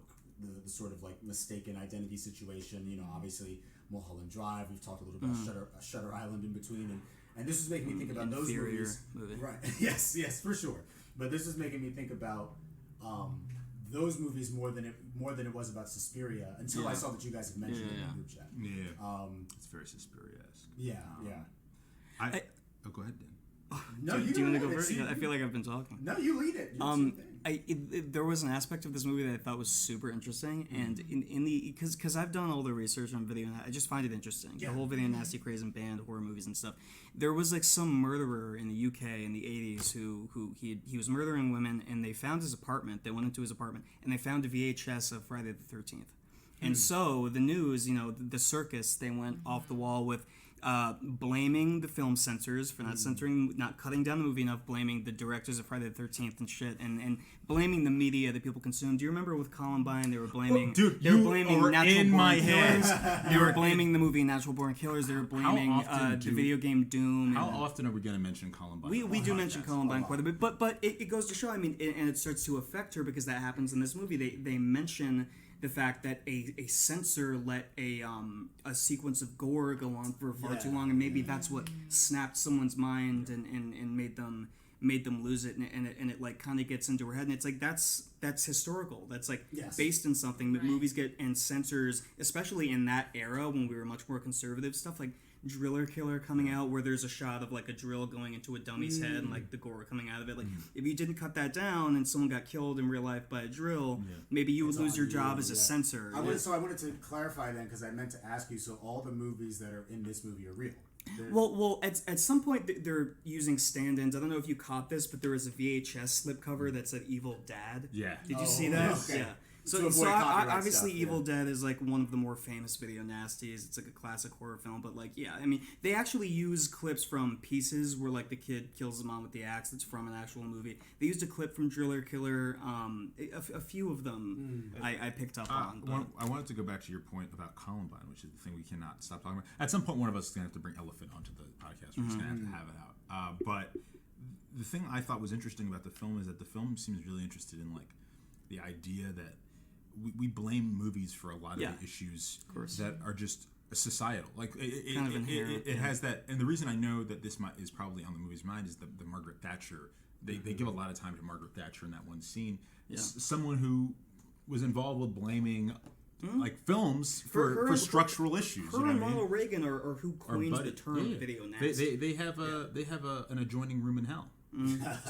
sort of like mistaken identity situation. Obviously Mulholland Drive. We've talked a little bit about Shutter Island in between, and this is making me think about those movies. Movie. Right? Yes, for sure. But this is making me think about those movies more than it was about Suspiria until I saw that you guys had mentioned it in the group chat. Yeah, it's very Suspiria-esque. Yeah. Go ahead, Dan. Do you want to go first? I feel like I've been talking. No, you lead it. There was an aspect of this movie that I thought was super interesting, and because I've done all the research on video, I just find it interesting. The whole video nasty craze and banned horror movies and stuff. There was like some murderer in the UK in the 80s who he was murdering women, and they found his apartment. They went into his apartment and they found a VHS of Friday the 13th. And so the news, the circus, they went off the wall with blaming the film censors for not censoring, not cutting down the movie enough, blaming the directors of Friday the 13th and shit, and blaming the media that people consume. Do you remember with Columbine, they were blaming natural born killers. They were blaming the movie Natural Born Killers. They were blaming the video game Doom. How often are we going to mention Columbine? We do mention Columbine quite a bit, but it goes to show, and it starts to affect her because that happens in this movie. They mention the fact that a censor let a sequence of gore go on for far too long, and maybe that's what snapped someone's mind and made them lose it, and it like kind of gets into her head, and it's like that's historical. That's like based in something that movies get, and censors, especially in that era when we were much more conservative, stuff like Driller Killer coming out where there's a shot of like a drill going into a dummy's head and like the gore coming out of it. Like if you didn't cut that down and someone got killed in real life by a drill, maybe you would lose your job as a censor. So I wanted to clarify then because I meant to ask you. So all the movies that are in this movie are real. Well, at some point they're using stand-ins. I don't know if you caught this, but there was a VHS slipcover that said "Evil Dad." Yeah. Did you see that? Okay. Yeah. So obviously Evil Dead is like one of the more famous video nasties. It's like a classic horror film, but like they actually use clips from Pieces where like the kid kills the mom with the axe. That's from an actual movie. They used a clip from Driller Killer. A few of them I picked up on. I wanted to go back to your point about Columbine, which is the thing we cannot stop talking about. At some point, one of us is going to have to bring Elephant onto the podcast. We're just going to have it out. But the thing I thought was interesting about the film is that the film seems really interested in like the idea that we blame movies for a lot of the issues that are just societal. Like it has that, and the reason I know that this is probably on the movie's mind is the Margaret Thatcher They give a lot of time to Margaret Thatcher in that one scene. Yeah. Someone who was involved with blaming like films for structural issues. Her and Ronald Reagan are who coined the term video nasty. They have an adjoining room in hell.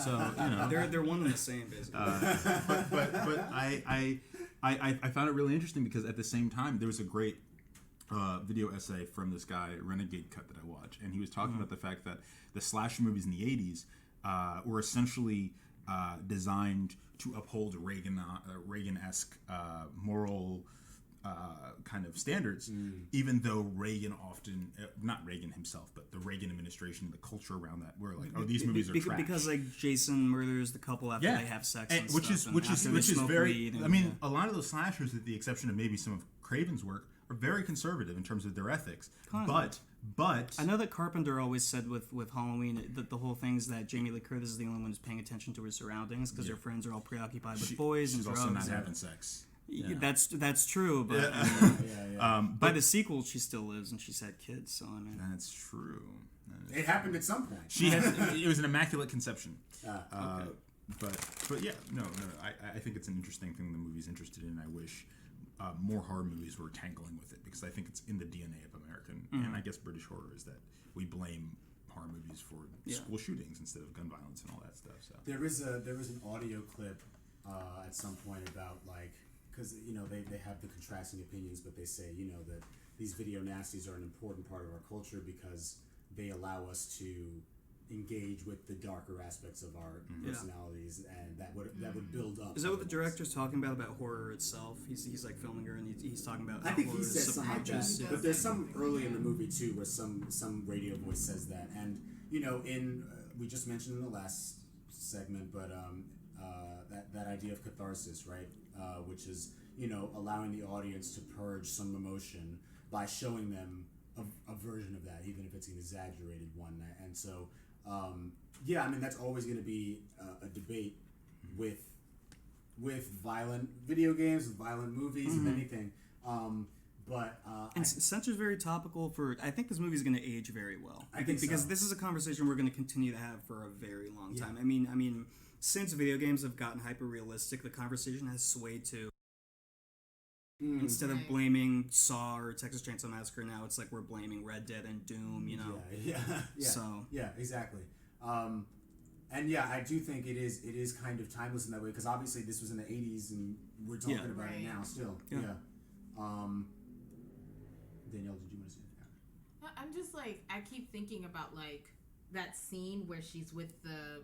So they're one and the same basically. But I found it really interesting because at the same time there was a great video essay from this guy Renegade Cut that I watched, and he was talking about the fact that the slasher movies in the 80s were essentially designed to uphold Reagan-esque moral kind of standards, even though Reagan often, not Reagan himself, but the Reagan administration, the culture around that, were like, oh, these movies are trash. Because like Jason murders the couple after they have sex, and which stuff, is very. I mean, a lot of those slashers, with the exception of maybe some of Craven's work, are very conservative in terms of their ethics. But I know that Carpenter always said with Halloween that the whole thing is that Jamie Lee Curtis is the only one who's paying attention to her surroundings because her friends are all preoccupied with boys and drugs. She's also not having sex. Yeah. That's true, but by the sequel she still lives and she's had kids. So I mean, that's true. It happened at some point. She had it was an immaculate conception. Okay. But yeah, no. I think it's an interesting thing the movie's interested in. I wish more horror movies were tangling with it because I think it's in the DNA of American and I guess British horror is that we blame horror movies for school shootings instead of gun violence and all that stuff. So there was an audio clip at some point about like. Because, they have the contrasting opinions, but they say, that these video nasties are an important part of our culture because they allow us to engage with the darker aspects of our personalities, and that would build up. Is that what the director's talking about horror itself? He's like filming her, and he's talking about. I think he says something like that. But there's some early in the movie too where some radio voice says that, and we just mentioned in the last segment, but that idea of catharsis, right? Which is, allowing the audience to purge some emotion by showing them a version of that, even if it's an exaggerated one. And so, that's always going to be a debate with violent video games, with violent movies, with anything. Censor's very topical for. I think this movie is going to age very well. I think because so. This is a conversation we're going to continue to have for a very long time. I mean. Since video games have gotten hyper-realistic, the conversation has swayed to instead of blaming Saw or Texas Chainsaw Massacre, now it's like we're blaming Red Dead and Doom, Yeah. So exactly. I do think it is kind of timeless in that way because obviously this was in the 80s and we're talking about it now still. Yeah. Danielle, did you want to say anything? I'm just like I keep thinking about like that scene where she's with the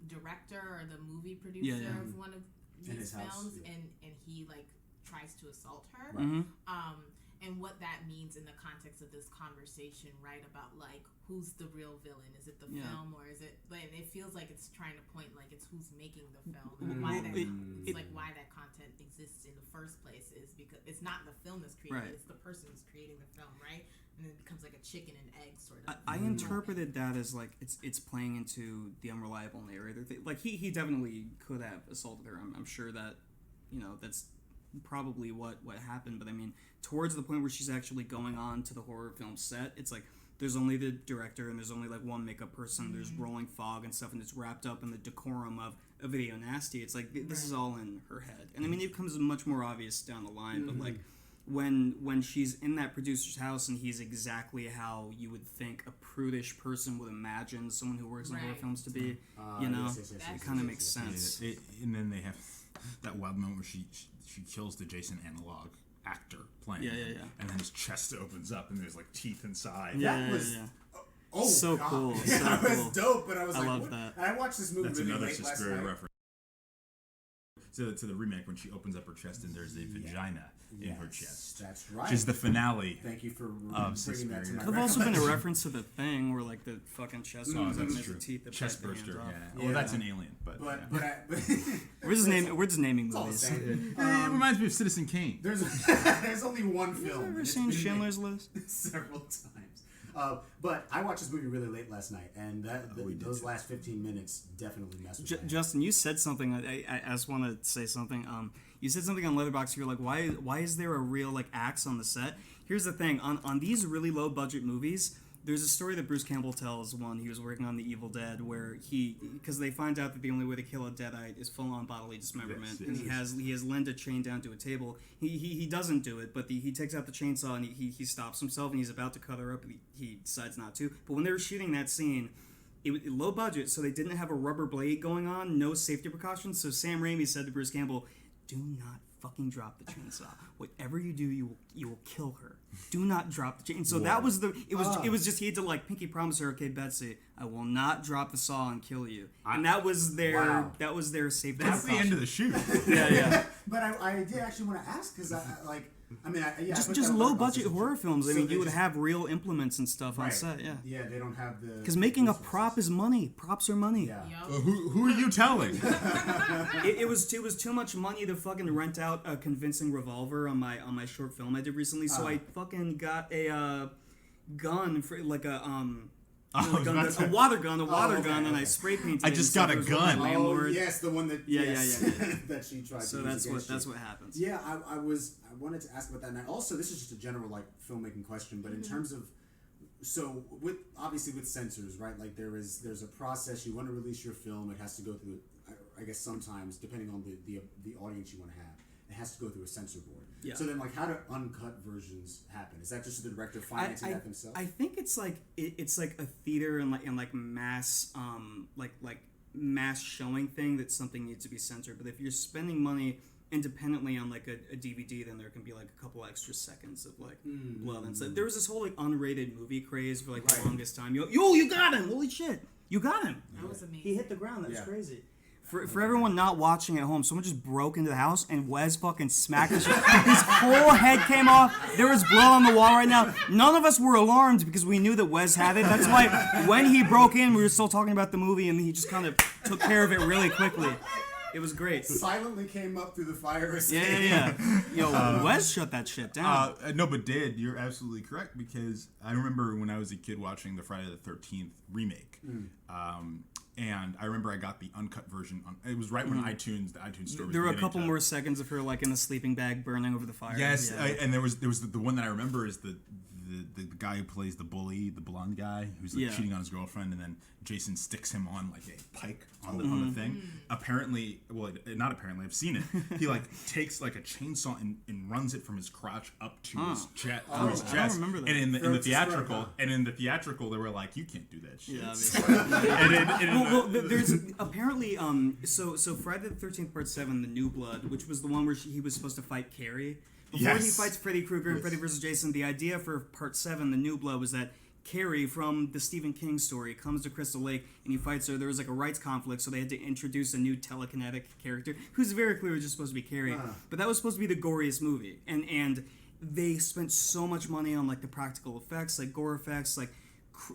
director or the movie producer of one of these films and he like tries to assault her and what that means in the context of this conversation, right, about like who's the real villain, is it the film or is it like it feels like it's trying to point like it's who's making the film and why that content exists in the first place is because it's not the film that's creating it's the person who's creating the film, right? And it becomes like a chicken and egg sort of. I interpreted that as like it's playing into the unreliable narrator thing. Like he definitely could have assaulted her. I'm sure that that's probably what happened. But I mean, towards the point where she's actually going on to the horror film set, it's like there's only the director and there's only like one makeup person. There's rolling fog and stuff, and it's wrapped up in the decorum of a video nasty. It's like this is all in her head, and I mean it becomes much more obvious down the line. But like. When she's in that producer's house and he's exactly how you would think a prudish person would imagine someone who works in horror films to be, it kind of makes sense. And then they have that wild moment where she kills the Jason analog actor playing him, and then his chest opens up and there's like teeth inside. Oh, so God. cool. Yeah, so that was cool. dope, but I was I like, love what? that. And I watched this movie That's really another late last Suspiria night. reference. To the remake when she opens up her chest and there's a vagina in her chest. That's right. Which is the finale. Thank you for bringing Suspiria. that to my Could have also been a reference to The Thing where like the fucking chest opens up and there's a teeth that chest bite the hands burster. off. Yeah. Well, that's an alien, but We're just naming all movies. the same. it reminds me of Citizen Kane. There's only one film. Have you ever and it's seen been Schindler's List? several times. But I watched this movie really late last night, and those last 15 minutes definitely messed with me. Justin, you said something. I just want to say something. You said something on Letterboxd. You're like, why is there a real like axe on the set? Here's the thing. On these really low budget movies, There's a story that Bruce Campbell tells when he was working on The Evil Dead, where because they find out that the only way to kill a deadite is full-on bodily dismemberment, and he has Linda chained down to a table. He doesn't do it, but he takes out the chainsaw and he stops himself, and he's about to cut her up, and he decides not to. But when they were shooting that scene, it was low budget, so they didn't have a rubber blade going on, no safety precautions. So Sam Raimi said to Bruce Campbell, "Do not fucking drop the chainsaw. Whatever you do, you will kill her. Do not drop the chainsaw." So that was it was just he had to like pinky promise her, "Okay, Betsy, I will not drop the saw and kill you." And that was their safety. That's the end of the shoot. Yeah. But I did actually want to ask because just low budget horror films. I mean, you would have real implements and stuff on set. Yeah. Yeah, they don't have the. Because making a prop is money. Props are money. Yeah. Who are you telling? It was too much money to fucking rent out a convincing revolver on my short film I did recently. So I fucking got a gun for like a water gun, and I spray painted. I just got a gun. Oh, yes, the one that yeah. that she tried. So to that's what happens. Yeah, I wanted to ask about that, and also this is just a general like filmmaking question, but in terms of obviously with censors, right? Like there's a process. You want to release your film, it has to go through. I guess sometimes depending on the audience you want to have, it has to go through a censor board. Yeah. So then, like, how do uncut versions happen? Is that just the director financing that themselves? I think it's like it's like a theater and like mass like mass showing thing that something needs to be censored. But if you're spending money independently on like a DVD, then there can be like a couple extra seconds of like blood and stuff. There was this whole like unrated movie craze for like the longest time. You got him! Holy shit! You got him! That was amazing. He hit the ground. That was crazy. For everyone not watching at home, someone just broke into the house and Wes fucking smacked his whole head came off. There was blood on the wall right now. None of us were alarmed because we knew that Wes had it. That's why when he broke in, we were still talking about the movie and he just kind of took care of it really quickly. It was great. Silently came up through the fire escape. Yeah. Yo, Wes shut that shit down. No, but you're absolutely correct because I remember when I was a kid watching the Friday the 13th remake. And I remember I got the uncut version. It was right when the iTunes store was. There were a couple more seconds of her like in a sleeping bag burning over the fire. Yes, and there was the one that I remember is the guy who plays the bully, the blonde guy who's like cheating on his girlfriend, and then Jason sticks him on like a pike on the thing. Apparently, not apparently, I've seen it. He like takes like a chainsaw and runs it from his crotch up to his chest. I don't remember that. And in the theatrical, they were like, "You can't do that shit." Yeah, obviously. Well, there's apparently so Friday the 13th Part 7, The New Blood, which was the one where he was supposed to fight Carrie. Before he fights Freddy Krueger and Freddy vs. Jason, the idea for Part 7, The New Blood, was that Carrie from the Stephen King story comes to Crystal Lake and he fights her. There was like a rights conflict, so they had to introduce a new telekinetic character who's very clearly just supposed to be Carrie. But that was supposed to be the goriest movie, and they spent so much money on like the practical effects, like gore effects, like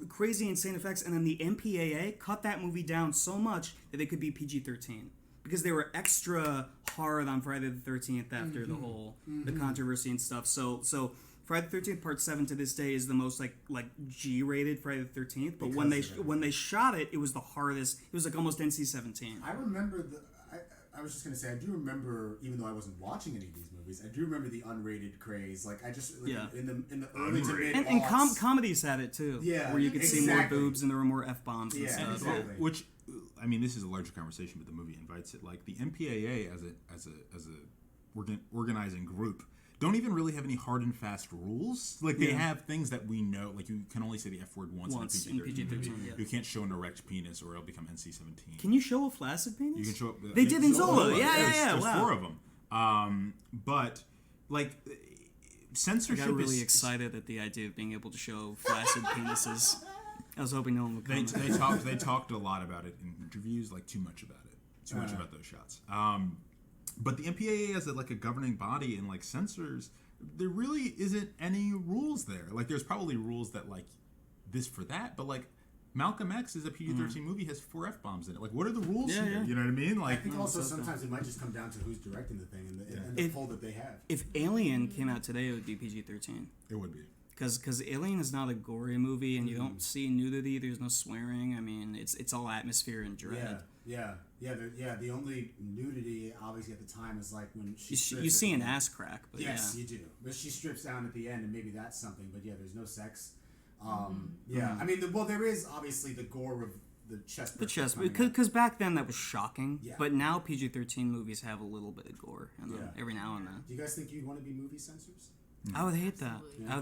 crazy insane effects, and then the MPAA cut that movie down so much that it could be PG-13 because they were extra hard on Friday the 13th after the whole the controversy and stuff. So Friday the 13th Part 7 to this day is the most like G-rated Friday the 13th. But when they shot it, it was the hardest. It was like almost NC-17. I remember I was just gonna say I do remember, even though I wasn't watching any of these movies, I do remember the unrated craze. Like I just in the early to mid and comedies had it too. Yeah, where you could see more boobs and there were more F-bombs and stuff. Exactly. Which, I mean, this is a larger conversation, but the movie invites it. Like the MPAA as a organizing group don't even really have any hard and fast rules. Like they have things that we know. Like you can only say the F word once in PG-13. You can't show an erect penis or it'll become NC-17. Can you show a flaccid penis? You can show. They did in Zola. Yeah. There's 4 of them. But like censorship. I got really excited at the idea of being able to show flaccid penises. I was hoping no one would comment. They talked a lot about it in interviews, like too much about it. Too much about those shots. But the MPAA as a governing body and like censors, there really isn't any rules there. Like there's probably rules that like this for that, but like Malcolm X is a PG-13 movie, has 4 F-bombs in it. Like what are the rules here? Yeah. You know what I mean? Like I think also sometimes it might just come down to who's directing the thing and the pull that they have. If Alien came out today, it would be PG-13. It would be. Because Alien is not a gory movie, and you don't see nudity. There's no swearing. I mean, it's all atmosphere and dread. Yeah. The only nudity, obviously, at the time is like when she strips. You see an ass crack. But yes, you do. But she strips down at the end, and maybe that's something. But yeah, there's no sex. I mean, there is obviously the gore of the chest. The chest, because back then that was shocking. Yeah. But now PG-13 movies have a little bit of gore in them every now and then. Do you guys think you'd want to be movie censors? I would hate that. Yeah.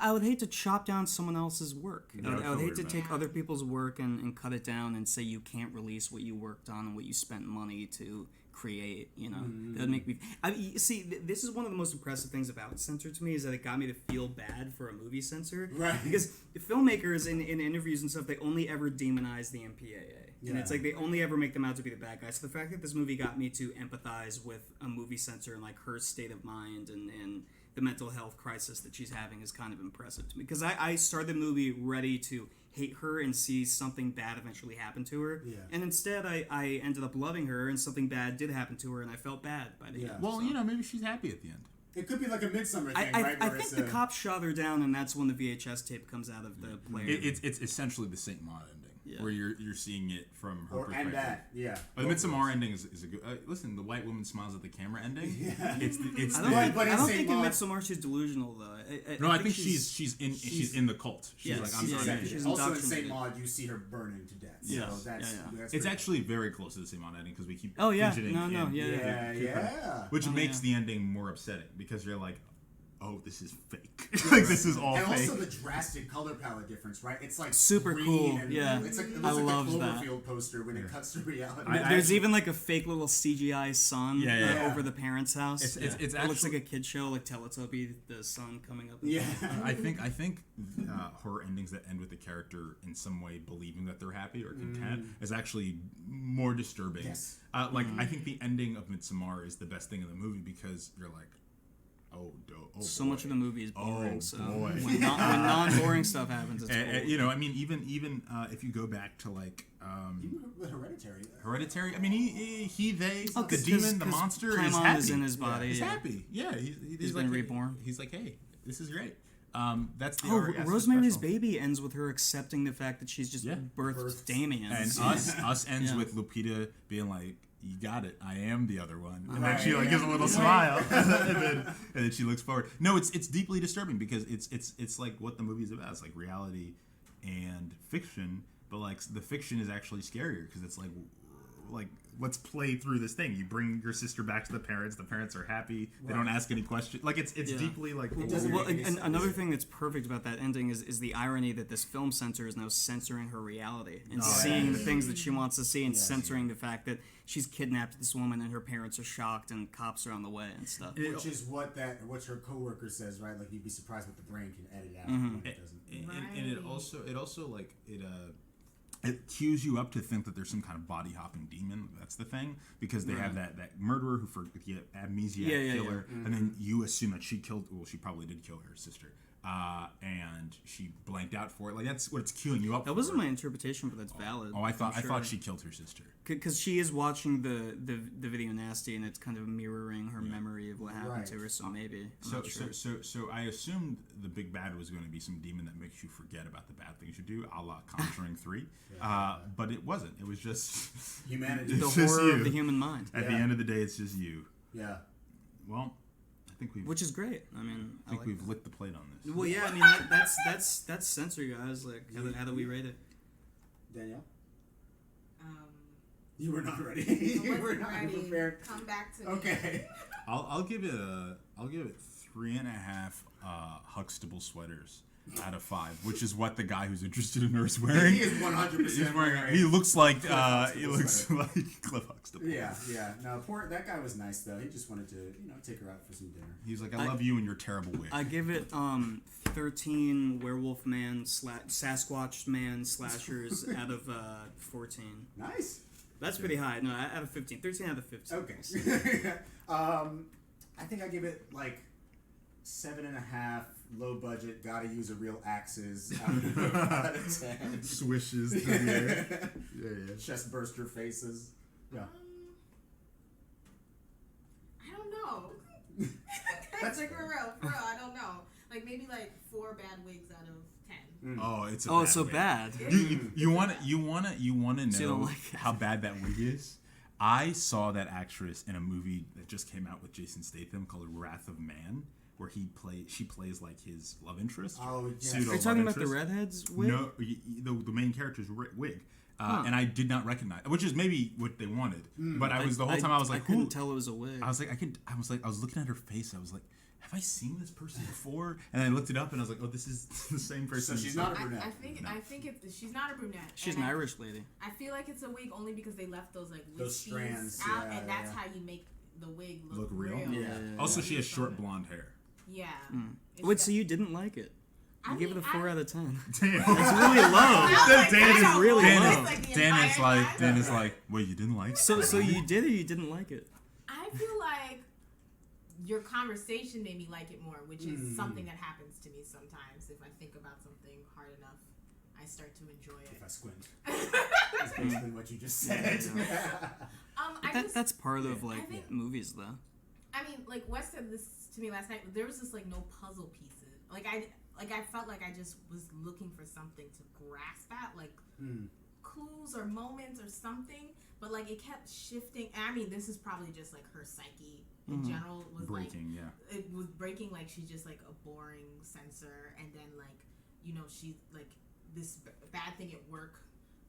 I would hate to chop down someone else's work. I would hate to take other people's work and cut it down and say you can't release what you worked on and what you spent money to create. That would make me. This is one of the most impressive things about censor to me is that it got me to feel bad for a movie censor. Right. Because filmmakers in interviews and stuff, they only ever demonize the MPAA. And it's like they only ever make them out to be the bad guy. So the fact that this movie got me to empathize with a movie censor and like her state of mind and the mental health crisis that she's having is kind of impressive to me. Because I started the movie ready to hate her and see something bad eventually happen to her. Yeah. And instead I ended up loving her and something bad did happen to her and I felt bad by the end. Well, maybe she's happy at the end. It could be like a Midsommar thing, right? I think the cops shot her down and that's when the VHS tape comes out of the player. It's essentially the Saint Maud ending. Yeah. Where you're seeing it from her perspective. But the Midsommar ending is a good. Listen, the white woman smiles at the camera ending. Yeah. I don't think in Midsommar she's delusional though. I think she's in the cult. She's she's also in Saint Maud, you see her burning to death. Yeah. So that's it's actually very close to the Saint Maud ending because we keep fidgeting. Which makes the ending more upsetting because you're like, oh, this is fake. Like, this is all fake. And also the drastic color palette difference, right? It's like super cool. And it's like, it looks like a Cloverfield poster when it cuts to reality. There's even like a fake little CGI sun over the parents' house. It actually looks like a kid show, like Teletubby, the sun coming up. I think horror endings that end with the character in some way believing that they're happy or content is actually more disturbing. Yes. I think the ending of Midsommar is the best thing in the movie because you're like, so much of the movie is boring. When non-boring stuff happens, it's cool. I mean, even if you go back to like Hereditary. Hereditary. I mean, the demon, the monster is happy. Is in his body. He's happy. Yeah, he's been like, reborn. He's like, hey, this is great. That's the Rosemary's Baby ends with her accepting the fact that she's just birthed Damien, and us ends with Lupita being like, you got it. I am the other one. And then she gives a little smile, and then she looks forward. No, it's deeply disturbing because it's like what the movie is about. It's like reality and fiction, but like the fiction is actually scarier because it's like let's play through this thing. You bring your sister back to the parents. The parents are happy. They don't ask any questions. Like it's deeply like. And another thing that's perfect about that ending is the irony that this film censor is now censoring her reality and seeing the things that she wants to see and censoring the fact that she's kidnapped this woman and her parents are shocked and cops are on the way and stuff. Which is what her coworker says, right? Like you'd be surprised what the brain can edit out when it doesn't. And it also like it cues you up to think that there's some kind of body hopping demon. That's the thing because they have that murderer who amnesia killer, and then you assume that she killed. Well, she probably did kill her sister, and she blanked out for it. Like that's what it's queuing you up. That wasn't my interpretation, but that's valid. I thought she killed her sister because she is watching the video nasty, and it's kind of mirroring her memory of what happened to her. So maybe. So I assumed the big bad was going to be some demon that makes you forget about the bad things you do, a la Conjuring 3. But it wasn't. It was just humanity. The horror of the human mind. At the end of the day, it's just you. Yeah. Well, I think which is great. I mean, I think we've licked the plate on this. Well, yeah. I mean, that's censor, guys. Like, how do we rate it? Danielle. You were not ready. You were not prepared. Come back to me. Okay. I'll give it 3.5 Huxtable sweaters out of 5, which is what the guy who's interested in her is wearing. He is 100% wearing. He looks like Cliff Huxtable. Yeah. No, that guy was nice though. He just wanted to, take her out for some dinner. He's like, I love you and your terrible wig. I give it 13 werewolf man Sasquatch man slashers out of 14. Nice. That's pretty high. No, out of 15. 13 out of 15. Okay. I think I give it like 7.5. Low budget. Gotta use a real axes. Out of 10. Swishes through the air. Yeah. Chest burster faces. Yeah. I don't know. That's like for real. I don't know. Like maybe like 4 bad wigs out of 10. Oh, it's so bad. You want to know how bad that wig is? I saw that actress in a movie that just came out with Jason Statham called Wrath of Man. where she plays like his love interest. Oh, yes. Pseudo Are you talking love about the interest. redheads wig? No, the main character's wig. And I did not recognize, which is maybe what they wanted. But I was the whole time I was like, I couldn't tell it was a wig. I was like, I was looking at her face. I was like, have I seen this person before? And I looked it up, and I was like, oh, this is the same person. So she's not a brunette. I think she's not a brunette. She's an Irish lady. I feel like it's a wig only because they left those like those strands out, and that's how you make the wig look real. Yeah. Also, she has short blonde hair. Yeah. Wait, so you didn't like it? You gave it a 4 out of 10. Damn. It's really low. Dan is really low. Dan is like, wait, you didn't like it? So you did or you didn't like it? I feel like your conversation made me like it more, which is something that happens to me sometimes. If I think about something hard enough, I start to enjoy it. If I squint. That's basically what you just said. That's part of like movies, though. I mean, like Wes said this to me last night. There was just like no puzzle pieces. I felt like I just was looking for something to grasp at, like clues or moments or something. But like it kept shifting. And I mean, this is probably just like her psyche in general was breaking. It was breaking. Like she's just like a boring censor, and then like she like this bad thing at work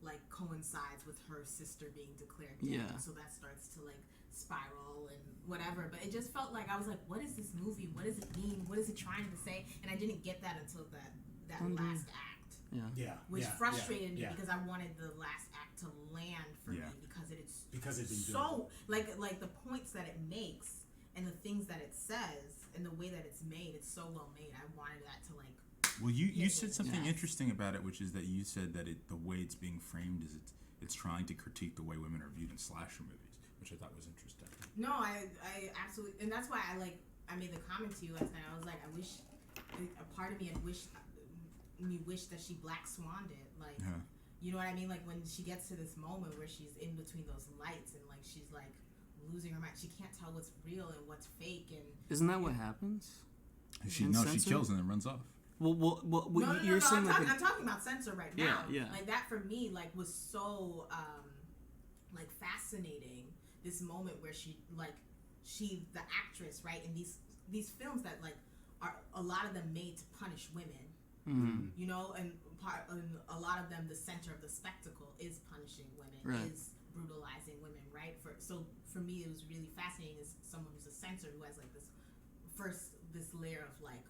like coincides with her sister being declared dead. Yeah. So that starts to like spiral and whatever. But it just felt like I was like, what is this movie? What does it mean? What is it trying to say? And I didn't get that until that last act. Which frustrated me because I wanted the last act to land for me because it's so like the points that it makes and the things that it says and the way that it's made, it's so well made. I wanted that to like. Well, you said something interesting about it, which is that you said that the way it's being framed is it's trying to critique the way women are viewed in slasher movies, which I thought was interesting. No, I absolutely, and that's why I made the comment to you last night. I was like, I wish a part of me had wished that she black swanned it, like you know what I mean, like when she gets to this moment where she's in between those lights and like she's like losing her mind, she can't tell what's real and what's fake, and isn't that what happens? She kills and then runs off. Well, you're saying I'm talking about Censor right now. Yeah. Like that for me, like was so like fascinating. This moment where she the actress, right? In these films that like are a lot of them made to punish women, you know, and a lot of them the center of the spectacle is punishing women, is brutalizing women, right? So for me, it was really fascinating as someone who's a censor who has like this layer of like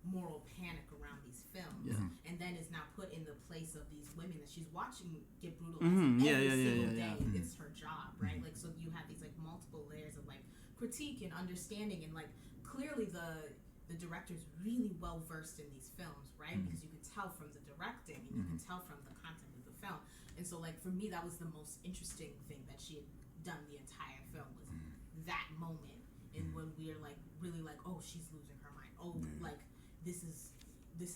moral panic around these films, and then is now put in the place of these women that she's watching get brutalized every single day. It's her job, right? Like, so you have these like multiple layers of like critique and understanding, and like clearly the director's really well versed in these films, right? Because you can tell from the directing and you can tell from the content of the film. And so like for me, that was the most interesting thing that she had done the entire film, was that moment, and when we're like really like, oh, she's losing her mind, like this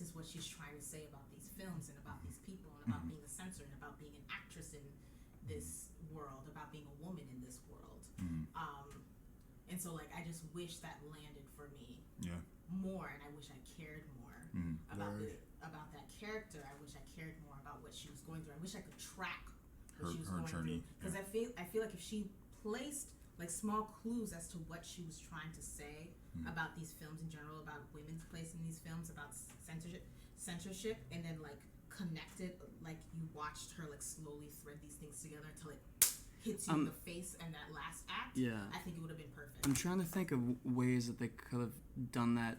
is what she's trying to say about these films and about these people and about being a censor and about being an actress in this world, about being a woman in this world. And so like I just wish that landed for me more, and I wish I cared more about that character. I wish I cared more about what she was going through. I wish I could track what she was going journey, through, because I feel like if she placed like small clues as to what she was trying to say about these films in general, about women's place in these films, about censorship, and then like connected, like you watched her like slowly thread these things together until it hits you in the face in that last act. I think it would have been perfect. I'm trying to think of ways that they could have done that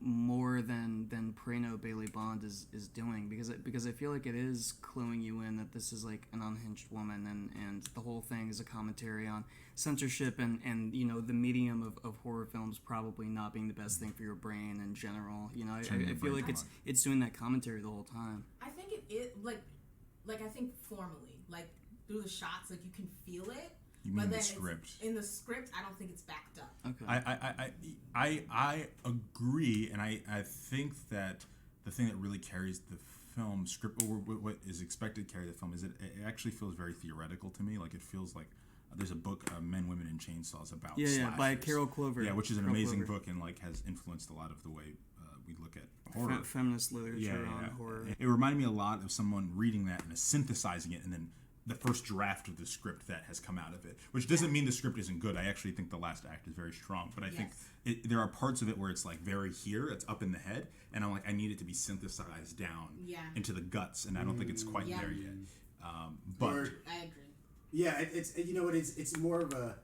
more than Prano Bailey Bond is doing, because I feel like it is cluing you in that this is like an unhinged woman, and the whole thing is a commentary on censorship and you know the medium of horror films probably not being the best thing for your brain in general. You know, I feel like it's doing that commentary the whole time. I think it like I think formally, like through the shots, like you can feel it. You mean the script? In the script, I don't think it's backed up. Okay. I agree, and I think that the thing that really carries the film script, or what is expected to carry the film, is it actually feels very theoretical to me. Like it feels like there's a book, Men, Women, and Chainsaws, about slashers. By Carol Clover. Yeah, which is an amazing book and like has influenced a lot of the way we look at horror. Feminist literature on horror. It reminded me a lot of someone reading that and synthesizing it and then the first draft of the script that has come out of it, which doesn't mean the script isn't good. I actually think the last act is very strong, but I think there are parts of it where it's like very here, it's up in the head, and I'm like, I need it to be synthesized down into the guts, and I don't think it's quite there yet. But I agree. Yeah, it's you know what, it's more of a,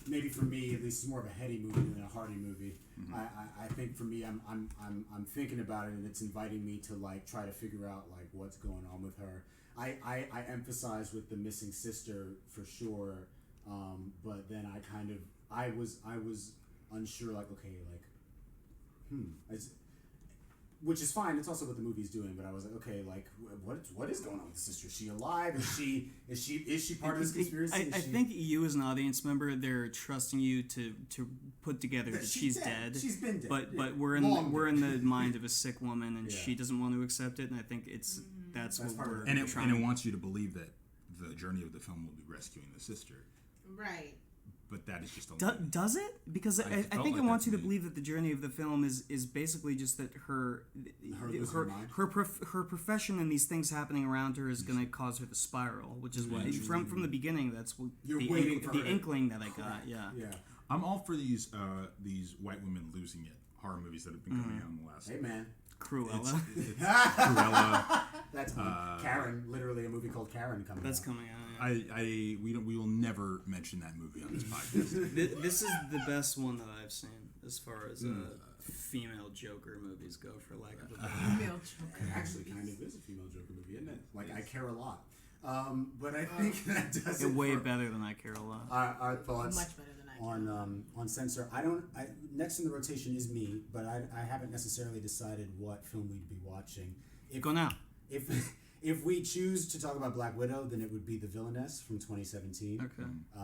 maybe for me at least, it's more of a heady movie than a hearty movie. I think for me, I'm thinking about it, and it's inviting me to like try to figure out like what's going on with her. I emphasize with the missing sister for sure, but then I was unsure, like, okay, like which is fine. It's also what the movie's doing, but I was like, okay, like what is going on with the sister? Is she alive? Is she part of this conspiracy? I think you as an audience member, they're trusting you to put together that she's dead. She's been dead. But we're in the mind of a sick woman, and she doesn't want to accept it, and I think that's what we're trying. And it wants you to believe that the journey of the film will be rescuing the sister. Right. But that is just a does it? Because I think it wants you to believe that the journey of the film is basically just that her profession and these things happening around her is going to cause her to spiral, which is what from the beginning that's what the inkling that I got. Yeah. I'm all for these white women losing it horror movies that have been coming out in the last. Hey man. Cruella. It's Cruella. That's Karen. Literally, a movie called Karen coming. That's out. coming out. Yeah. We will never mention that movie on this podcast. This is the best one that I've seen as far as female Joker movies go, for lack of a better. Female Joker. It actually kind of is a female Joker movie, isn't it? Like, I Care a Lot. But I think that does it way better than I Care a Lot. Our thoughts much better than I Care on Censor. Next in the rotation is me, but I haven't necessarily decided what film we'd be watching. Go now. If we choose to talk about Black Widow, then it would be The Villainess from 2017,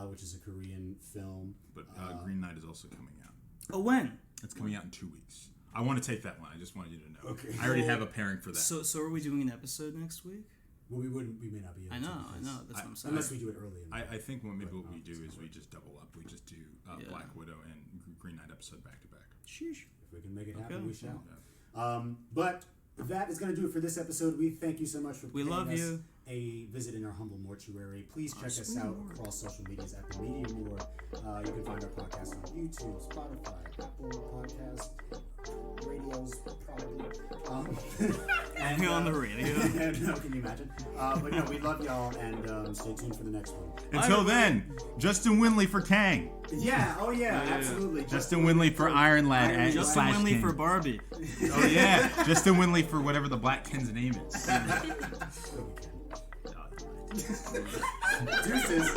which is a Korean film. But Green Knight is also coming out. Oh, when? It's coming out in 2 weeks. I want to take that one. I just wanted you to know. Okay. I already have a pairing for that. So are we doing an episode next week? Well, we may not be able to. I know. That's what I'm saying. Unless we do it early. I think what we do is we just double up. We just do Black Widow and Green Knight episode back to back. Sheesh. If we can make it happen, we shall. But that is going to do it for this episode. We thank you so much for paying us a visit in our humble mortuary. Please check us out across social medias at the Media Morgue. You can find our podcast on YouTube, Spotify, Apple Podcasts, radios, probably. And on the radio. No, can you imagine? But no, we love y'all, and stay tuned for the next one. Until then, Justin Winley for Kang. Yeah, absolutely. Justin Winley for Iron Lad. Justin Winley for Barbie. Oh yeah, Justin Winley for whatever the Black Ken's name is. Deuces.